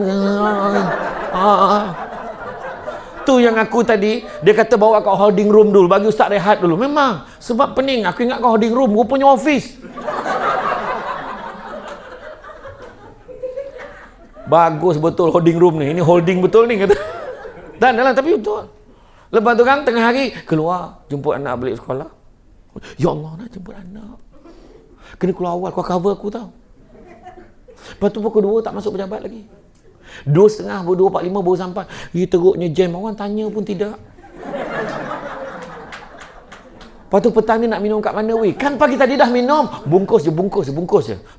Tu yang aku tadi, dia kata bawa kat holding room dulu, bagi ustaz rehat dulu. Memang, sebab pening. Aku ingat kat holding room, rupanya office. Bagus betul holding room ni. Ini holding betul ni kata. Dan dalam tapi betul. Lepas tu kan tengah hari keluar jemput anak balik sekolah. Ya Allah, nak jemput anak. Kena keluar awal, kau cover aku tau. Lepas tu pukul 2 tak masuk pejabat lagi. 2.30, 2.45 baru sampai. Teruknya jam, orang tanya pun tidak. Lepas tu petang ni nak minum kat mana weh? Kan pagi tadi dah minum. Bungkus je.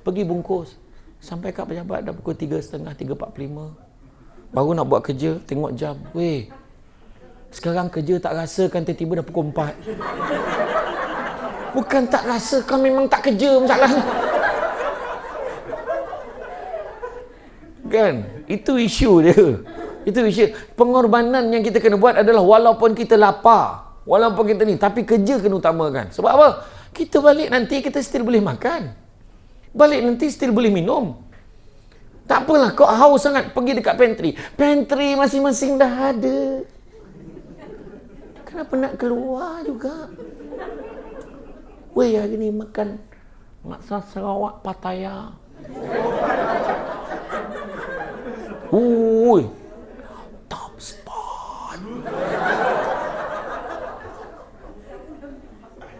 Pergi bungkus. Sampai kat pejabat dah pukul 3.30, 3.45. Baru nak buat kerja, tengok jam. Weh, sekarang kerja tak rasa kan tiba-tiba dah pukul 4. Bukan tak rasa, kau memang tak kerja masalahnya. Kan? Itu isu dia. Itu isu. Pengorbanan yang kita kena buat adalah walaupun kita lapar, walaupun kita ni, tapi kerja kena utamakan. Sebab apa? Kita balik nanti kita still boleh makan. Balik nanti still boleh minum. Tak apalah, kau haus sangat pergi dekat pantry. Pantry masing-masing dah ada. Kenapa nak keluar juga? Weh, hari ni makan Maksa Sarawak Pattaya. Ui, top spot.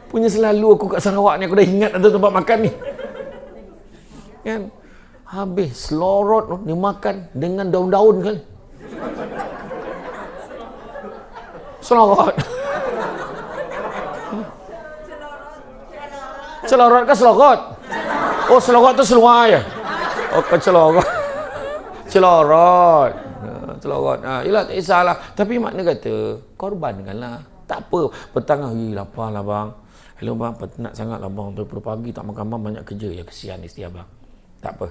Punya selalu aku kat Sarawak ni, aku dah ingat ada tempat makan ni. Kan? Habis selorot tu, dia makan dengan daun-daun kan. Selorot. Selorot ke selorot? Oh, selorot tu seluar ya? Oh, ke selorot. Celorot. Celorot. Yelah, tak kisahlah. Tapi makna kata, korbankanlah. Tak apa. Petang, lapar lah bang. Hello bang, penat sangat lah bang. Daripada pagi tak makan bang, banyak kerja. Ya, kesian isteri abang. Tak apa.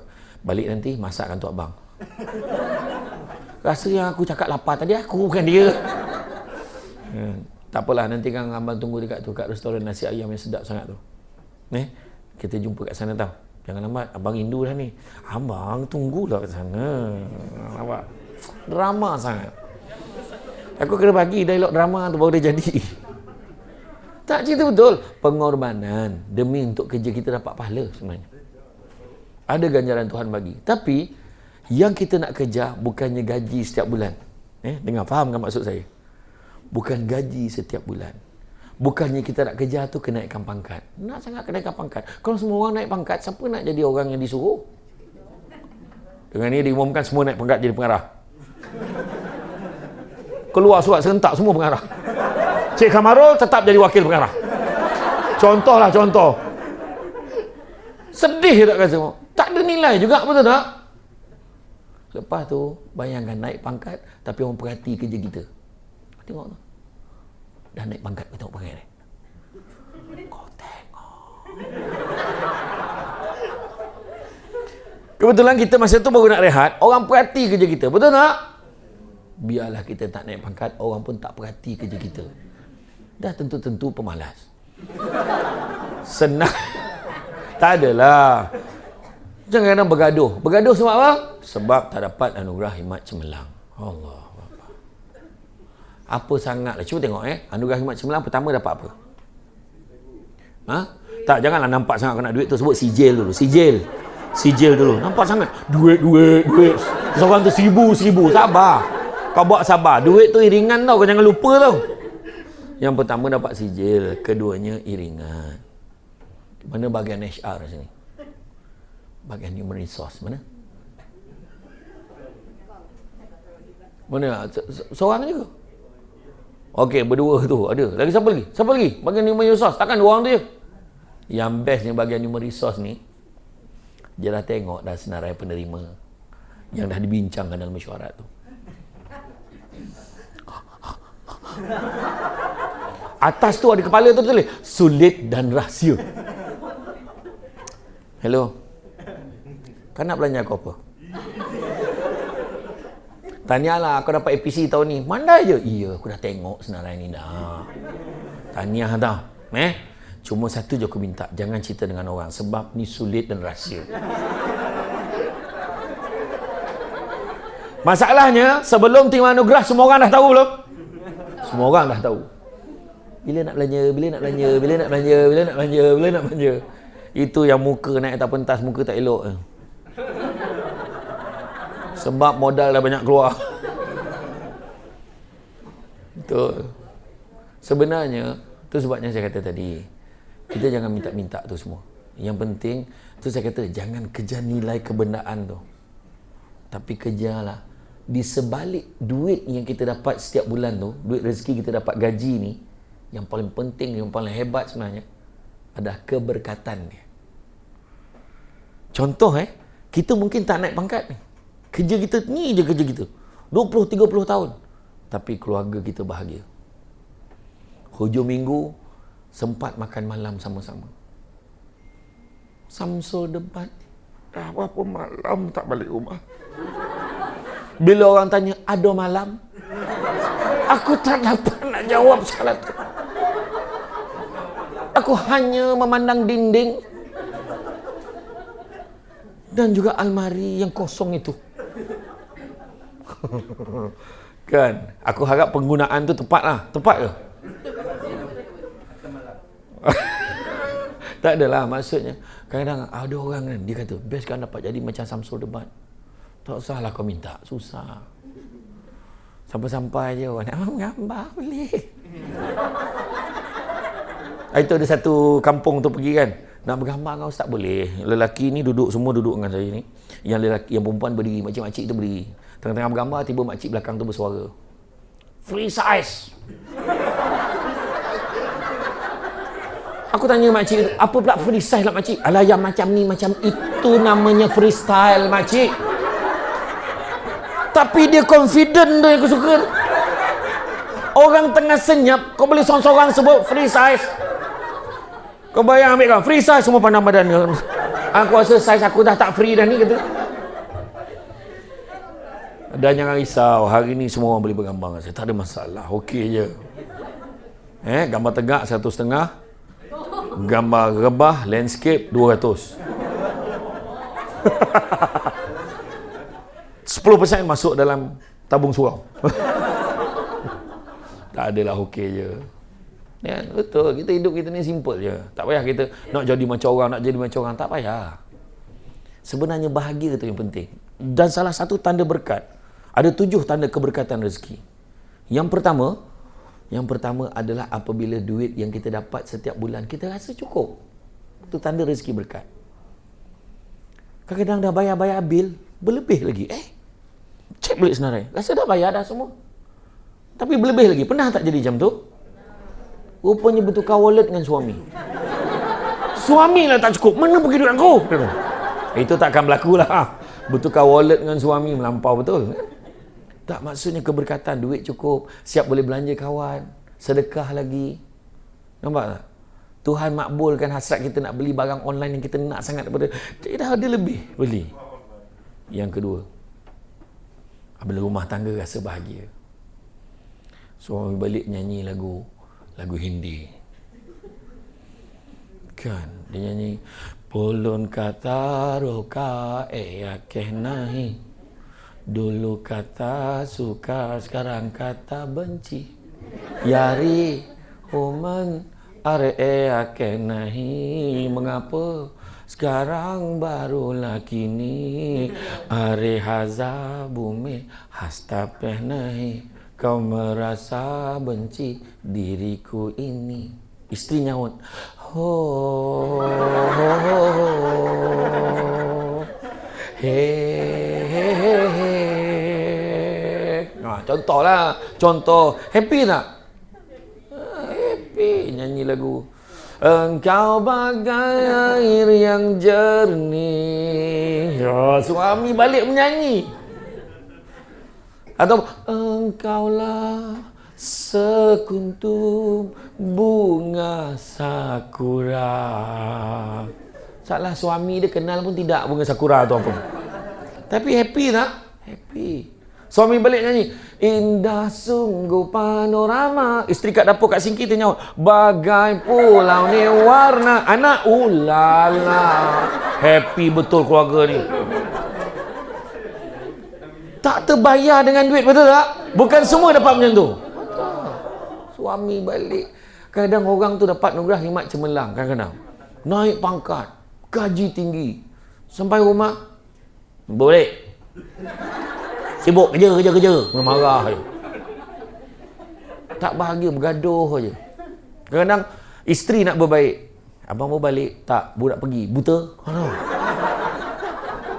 Balik nanti, masakkan untuk abang. Rasa yang aku cakap lapar tadi, aku bukan dia. Tak apalah, nanti kan abang tunggu dekat tu, kat restoran nasi ayam yang sedap sangat tu. Kita jumpa kat sana tau. Jangan lambat, abang rindu dah ni. Abang tunggulah kat sana. Nampak? Drama sangat. Aku kena bagi dialog drama tu baru dia jadi. Tak, cerita betul. Pengorbanan demi untuk kerja kita dapat pahala sebenarnya. Ada ganjaran Tuhan bagi. Tapi yang kita nak kejar bukannya gaji setiap bulan. Dengar, faham kan maksud saya? Bukan gaji setiap bulan. Bukannya kita nak kejar tu kenaikan pangkat. Nak sangat kenaikan pangkat. Kalau semua orang naik pangkat, siapa nak jadi orang yang disuruh? Dengan ni diumumkan semua naik pangkat jadi pengarah. Keluar surat serentak semua pengarah. Cik Kamarul tetap jadi wakil pengarah. Contohlah contoh. Sedih tak kata semua. Tak ada nilai juga, betul tak? Lepas tu, bayangkan naik pangkat tapi orang perhati kerja kita. Tengok tu. Dah naik pangkat, kau tengok perangai ni. Kau tengok. Kebetulan kita masa tu baru nak rehat, orang perhati kerja kita. Betul tak? Biarlah kita tak naik pangkat, orang pun tak perhati kerja kita. Dah tentu-tentu pemalas. Senang. Tak adalah. Jangan kadang bergaduh. Bergaduh sebab apa? Sebab tak dapat anugerah khidmat cemerlang. Allah. Apa sangatlah. Cuba tengok anugerah khidmat cemerlang pertama dapat apa? Tak, janganlah nampak sangat kau nak duit tu, sebut sijil dulu. Sijil dulu. Nampak sangat. Duit. Seorang tu 1,000. Sabar. Kau buat sabar. Duit tu iringan tau. Kau jangan lupa tau. Yang pertama dapat sijil. Keduanya iringan. Mana bahagian HR sini? Bahagian human resource. Mana? Seorang je ke? Okey, berdua tu ada. Lagi siapa lagi? Siapa lagi? Bahagian human resource. Takkan dua orang tu je. Yang bestnya bahagian human resource ni, dia dah tengok dah senarai penerima yang dah dibincangkan dalam mesyuarat tu. Atas tu ada kepala tu tulis sulit dan rahsia. Hello. Kau nak belanja aku apa? Tahniahlah, kau dapat APC tahun ni. Mandai je. Iya, aku dah tengok senarai ni dah. Tahniah tau. Cuma satu je aku minta. Jangan cerita dengan orang. Sebab ni sulit dan rahsia. Masalahnya, sebelum terima anugerah, semua orang dah tahu belum? Semua orang dah tahu. Bila nak belanja. Itu yang muka naik atas pentas, muka tak elok. Sebab modal dah banyak keluar. Betul. Sebenarnya, tu sebabnya saya kata tadi, kita jangan minta-minta tu semua. Yang penting, tu saya kata, jangan kejar nilai kebenaran tu. Tapi kejarlah. Di sebalik duit yang kita dapat setiap bulan tu, duit rezeki kita dapat gaji ni, yang paling penting, yang paling hebat sebenarnya, adalah keberkatan dia. Contoh kita mungkin tak naik pangkat ni. Kerja kita ni je kerja kita. 20-30 tahun. Tapi keluarga kita bahagia. Hujung minggu sempat makan malam sama-sama. Samsul debat. Dah berapa malam tak balik rumah. Bila orang tanya, ada malam? Aku tak dapat nak jawab soalan tu. Aku hanya memandang dinding dan juga almari yang kosong itu. Kan? Aku harap penggunaan tu tepat lah. Tepat ke? Tak adalah maksudnya. Kadang-kadang ada orang kan, dia kata, best kan dapat jadi macam Samsul debat. Tak usahlah kau minta, susah. Sampai-sampai je, nak gambar boleh. Itu ada satu kampung tu pergi kan, nak bergambar dengan ustaz boleh. Lelaki ni semua duduk dengan saya ni. Yang lelaki, yang perempuan berdiri, makcik-makcik tu berdiri. Tengah-tengah bergambar, tiba makcik belakang tu bersuara. Free size. Aku tanya makcik tu, apa pula free size lah makcik? Alah yang macam ni, macam itu namanya freestyle makcik. Tapi dia confident tu yang aku suka. Orang tengah senyap, kau boleh seorang-seorang sebut free size. Kau bayang ambil kau, free size semua pandang badan kau. Aku rasa size aku dah tak free dah ni kata. Dan jangan risau, hari ni semua orang boleh bergambar dengan saya. Tak ada masalah, okey je. Gambar tegak 1,5. Gambar rebah, landscape 200. 10% masuk dalam tabung surau. Tak adalah, okey je. Ya, betul, kita hidup kita ni simple je. Tak payah kita nak jadi macam orang, nak jadi macam orang, tak payah. Sebenarnya bahagia tu yang penting. Dan salah satu tanda berkat, ada 7 tanda keberkatan rezeki. Yang pertama adalah apabila duit yang kita dapat setiap bulan kita rasa cukup. Itu tanda rezeki berkat. Kadang-kadang dah bayar bil, berlebih lagi. Cek balik senarai, rasa dah bayar dah semua, tapi berlebih lagi. Pernah tak jadi macam tu? Rupanya bertukar wallet dengan suami. Suami lah tak cukup, mana pergi duit aku? Itu takkan berlaku lah. Bertukar wallet dengan suami melampau betul. Tak, maksudnya keberkatan, duit cukup, siap boleh belanja kawan, sedekah lagi. Nampak tak? Tuhan makbulkan hasrat kita nak beli barang online yang kita nak sangat daripada, dah ada lebih beli. Yang kedua, apabila rumah tangga rasa bahagia. Suami balik nyanyi lagu Hindi. Kan, dia nyanyi, Polon kata roka akeh nahi. Dulu kata suka, sekarang kata benci. Yari oman are akeh nahi. Mengapa sekarang barulah kini are haza bumi hastapeh nahi. Kau merasa benci diriku ini. Isteri nyaut, ho ho ho ho he he he he. Contoh happy tak? Happy, nyanyi lagu Engkau bagai air yang jernih. Suami balik menyanyi. Atau engkaulah sekuntum bunga sakura. Salah suami dia kenal pun tidak bunga sakura tu apa. Tapi happy tak? Happy. Suami balik nyanyi, indah sungguh panorama. Isteri kat dapur kat singki tu nyaut, bagai pulau ni warna. Anak, ulala. Happy betul keluarga ni. Tak terbayar dengan duit, betul tak? Bukan semua dapat macam tu. Suami balik. Kadang orang tu dapat nugrah nikmat cemerlang. Kadang-kadang naik pangkat, gaji tinggi. Sampai rumah, boleh. Sibuk kerja. Marah je. Tak bahagia, bergaduh je. Kadang-kadang isteri nak berbaik. Abang mau balik? Tak, budak pergi. Buta?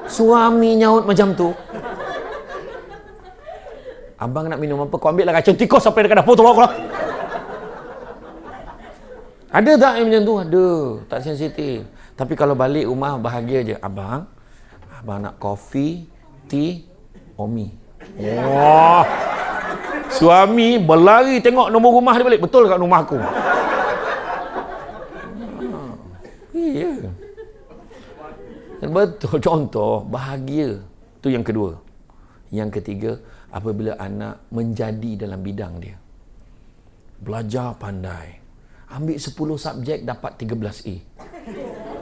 Suami nyaut macam tu. Abang nak minum apa? Kau ambil lah racun tikus sampai dekat dapur tu bawa keluar. Ada tak yang macam tu? Ada. Tak sensitif. Tapi kalau balik rumah bahagia je. Abang nak kopi, tea, Omi. Wah. Suami berlari tengok nombor rumah dia balik. Betul kat rumah aku. Iya. Betul. Contoh bahagia. Tu yang kedua. Yang ketiga, apabila anak menjadi dalam bidang dia. Belajar pandai. Ambil 10 subjek dapat 13 A.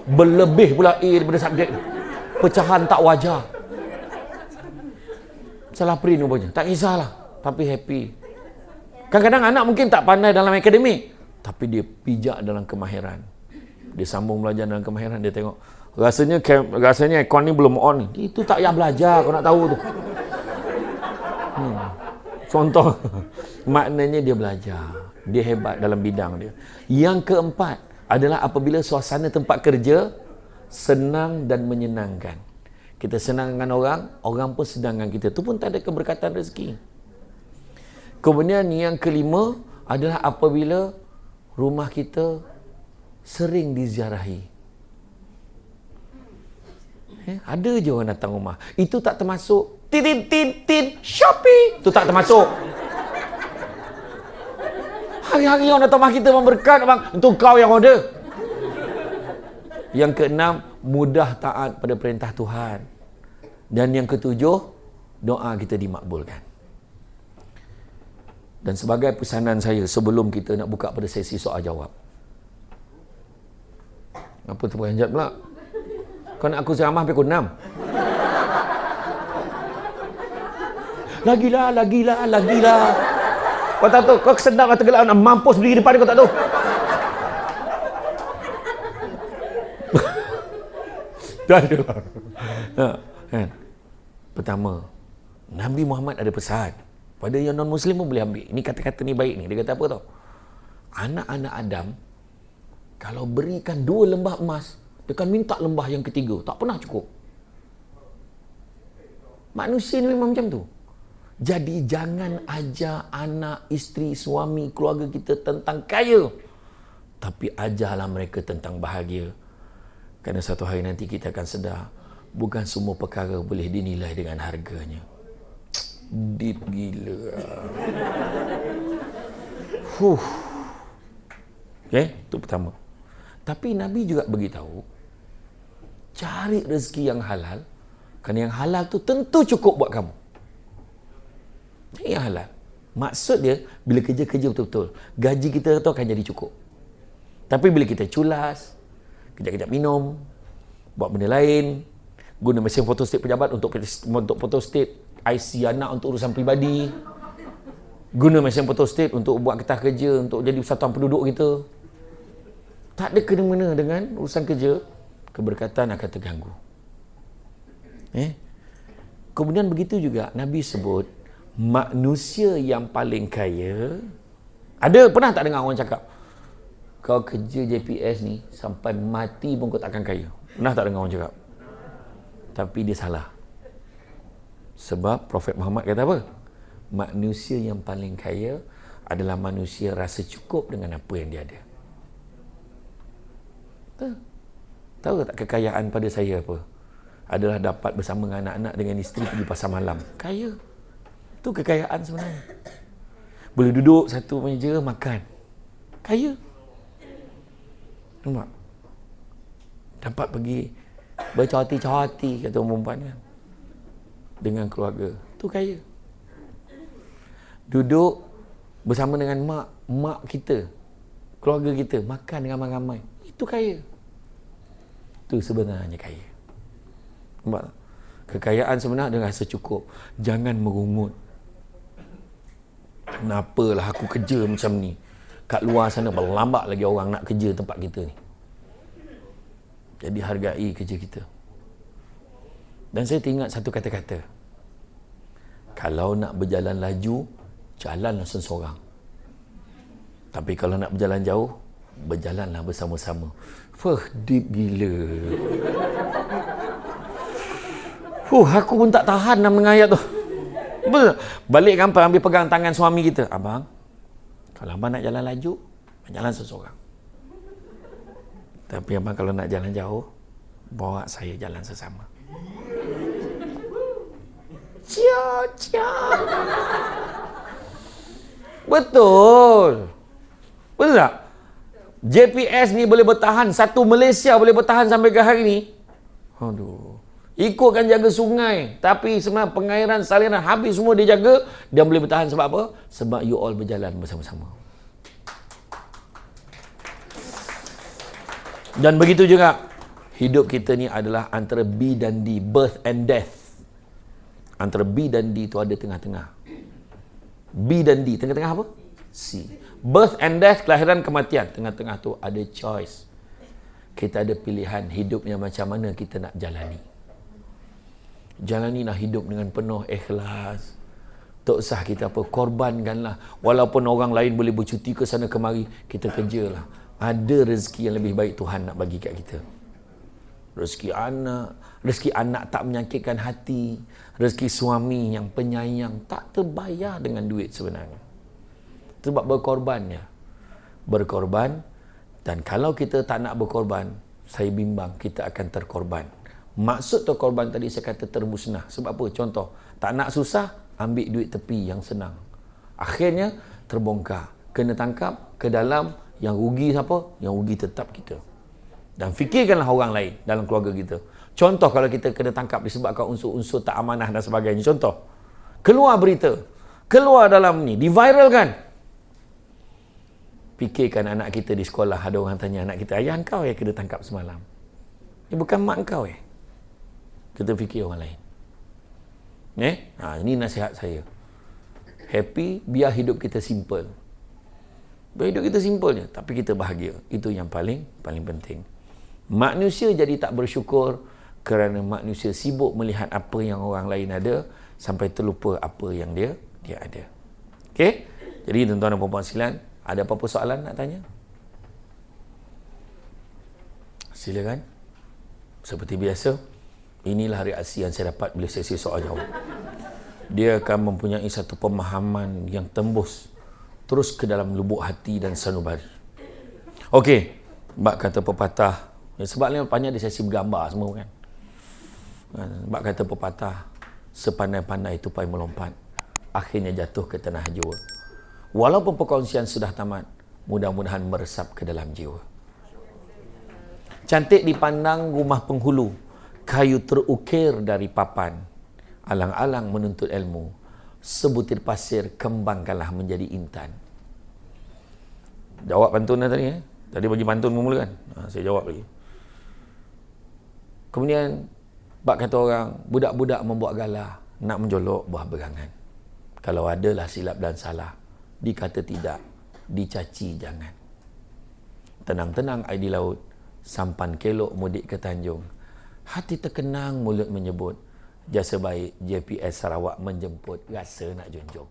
Berlebih pula A daripada subjek. Pecahan tak wajar. Salah print rupanya. Tak kisahlah. Tapi happy. Kadang-kadang anak mungkin tak pandai dalam akademik. Tapi dia pijak dalam kemahiran. Dia sambung belajar dalam kemahiran. Dia tengok, Rasanya aircon ni belum on ni. Itu tak payah belajar, kau nak tahu tu. Contoh. Maknanya dia belajar. Dia hebat dalam bidang dia. Yang keempat adalah apabila suasana tempat kerja senang dan menyenangkan. Kita senang dengan orang, orang pun senang dengan kita. Itu pun tak ada keberkatan rezeki. Kemudian yang kelima adalah apabila rumah kita sering diziarahi. Ada je orang datang rumah. Itu tak termasuk tin Shopee. Itu tak termasuk. Hari-hari orang datang rumah kita memberkat bang. Itu kau yang order. Yang keenam, mudah taat pada perintah Tuhan. Dan yang ketujuh, doa kita dimakbulkan. Dan sebagai pesanan saya sebelum kita nak buka pada sesi soal jawab. Apa tu panjat pula? Kau nak aku ceramah sampai pukul 6. Lagilah. Kau tak tahu, kau sedap atau gelap nak mampus berdiri depan dia, kau tak tahu. Dah ada. Kan? Pertama, Nabi Muhammad ada pesan. Pada yang non-Muslim pun boleh ambil. Ini kata-kata ni baik ni. Dia kata apa tau? Anak-anak Adam, kalau berikan 2 lembah emas, dia akan minta lembah yang ketiga. Tak pernah cukup. Manusia ni memang macam tu. Jadi jangan ajar anak, isteri, suami, keluarga kita tentang kaya. Tapi ajarlah mereka tentang bahagia. Kerana satu hari nanti kita akan sedar, bukan semua perkara boleh dinilai dengan harganya. Deep gila. Okay, itu pertama. Tapi Nabi juga beritahu, cari rezeki yang halal, kerana yang halal tu tentu cukup buat kamu. Ini yang halal. Maksud dia, bila kerja-kerja betul-betul, gaji kita tu akan jadi cukup. Tapi bila kita culas, kejap-kejap minum, buat benda lain, guna mesin fotostat pejabat untuk fotostat IC anak untuk urusan peribadi, guna mesin fotostat untuk buat kertas kerja, untuk jadi persatuan penduduk kita, tak ada kena-mena dengan urusan kerja, keberkatan akan terganggu. Kemudian begitu juga Nabi sebut manusia yang paling kaya. Pernah tak dengar orang cakap, kau kerja JPS ni sampai mati pun kau tak akan kaya? Pernah tak dengar orang cakap? Tapi dia salah. Sebab Prophet Muhammad kata apa? Manusia yang paling kaya adalah manusia rasa cukup dengan apa yang dia ada. Tahu tak kekayaan pada saya apa? Adalah dapat bersama dengan anak-anak, dengan isteri pergi pasar malam. Kaya. Itu kekayaan sebenarnya. Boleh duduk satu meja makan. Kaya. Nampak? Dapat pergi bercoti-coti, kata orang perempuan kan, dengan keluarga. Itu kaya. Duduk bersama dengan mak kita, keluarga kita, makan dengan ramai-ramai. Itu kaya. Itu sebenarnya kaya. Nampak? Kekayaan sebenarnya adalah rasa cukup. Jangan merungut. Kenapalah aku kerja macam ni? Kat luar sana berlambak lagi orang nak kerja tempat kita ni. Jadi hargai kerja kita. Dan saya teringat satu kata-kata. Kalau nak berjalan laju, jalanlah seseorang. Tapi kalau nak berjalan jauh, berjalanlah bersama-sama. Deep gila. Aku pun tak tahan nak mendengar ayat tu. Betul. Balik kampung, ambil pegang tangan suami kita. Abang, kalau abang nak jalan laju, jalan seseorang. Tapi abang kalau nak jalan jauh, bawa saya jalan sesama. Cia. Betul. Betul tak? JPS ni boleh bertahan, satu Malaysia boleh bertahan sampai ke hari ni. Aduh. Ikutkan jaga sungai, tapi sebenarnya pengairan, salinan habis semua dia jaga, dia boleh bertahan sebab apa? Sebab you all berjalan bersama-sama. Dan begitu juga, hidup kita ni adalah antara B dan D, birth and death. Antara B dan D itu ada tengah-tengah. B dan D, tengah-tengah apa? C. Birth and death, kelahiran, kematian. Tengah-tengah tu ada choice. kita ada pilihan hidupnya macam mana kita nak jalani. Jalanilah hidup dengan penuh ikhlas. Tak usah kita apa, korbankanlah. Walaupun orang lain boleh bercuti ke sana kemari, kita kerjalah. Ada rezeki yang lebih baik Tuhan nak bagi kat kita. Rezeki anak tak menyakitkan hati, rezeki suami yang penyayang tak terbayar dengan duit sebenarnya. Sebab berkorbannya. Berkorban, dan kalau kita tak nak berkorban, saya bimbang kita akan terkorban. Maksud terkorban tadi saya kata termusnah. Sebab apa? Contoh, tak nak susah, ambil duit tepi yang senang. Akhirnya terbongkar, kena tangkap ke dalam, yang rugi siapa? Yang rugi tetap kita. Dan fikirkanlah orang lain dalam keluarga kita. Contoh kalau kita kena tangkap disebabkan unsur-unsur tak amanah dan sebagainya. Contoh, keluar berita, keluar dalam ni, diviralkan. Fikirkan anak kita di sekolah, ada orang tanya anak kita, ayah kau kena tangkap semalam. Ini bukan mak kau Kita fikir orang lain. Ini nasihat saya. Happy, biar hidup kita simple. Biar hidup kita simple je, tapi kita bahagia. Itu yang paling penting. Manusia jadi tak bersyukur kerana manusia sibuk melihat apa yang orang lain ada sampai terlupa apa yang dia ada. Okey? Jadi tuan-tuan dan puan-puan sekalian, ada apa-apa soalan nak tanya? Silakan. Seperti biasa, inilah reaksi yang saya dapat bila sesi soal jawab. Dia akan mempunyai satu pemahaman yang tembus terus ke dalam lubuk hati dan sanubari. Okey, bab kata pepatah. Sebabnya banyak di sesi bergambar semua kan. Bab kata pepatah, sepandai-pandai tupai melompat, akhirnya jatuh ke tanah jua. Walaupun perkongsian sudah tamat, mudah-mudahan meresap ke dalam jiwa. Cantik dipandang rumah penghulu, kayu terukir dari papan, alang-alang menuntut ilmu, sebutir pasir kembangkanlah menjadi intan. Jawab pantun tadi Tadi bagi pantun mula kan? Saya jawab lagi. Kemudian bab kata orang, budak-budak membuat galah nak menjolok buah berangan. Kalau adalah silap dan salah, dikata tidak, dicaci jangan. Tenang-tenang air di laut, sampan kelok mudik ke Tanjung. Hati terkenang mulut menyebut, jasa baik JPS Sarawak menjemput, rasa nak junjung.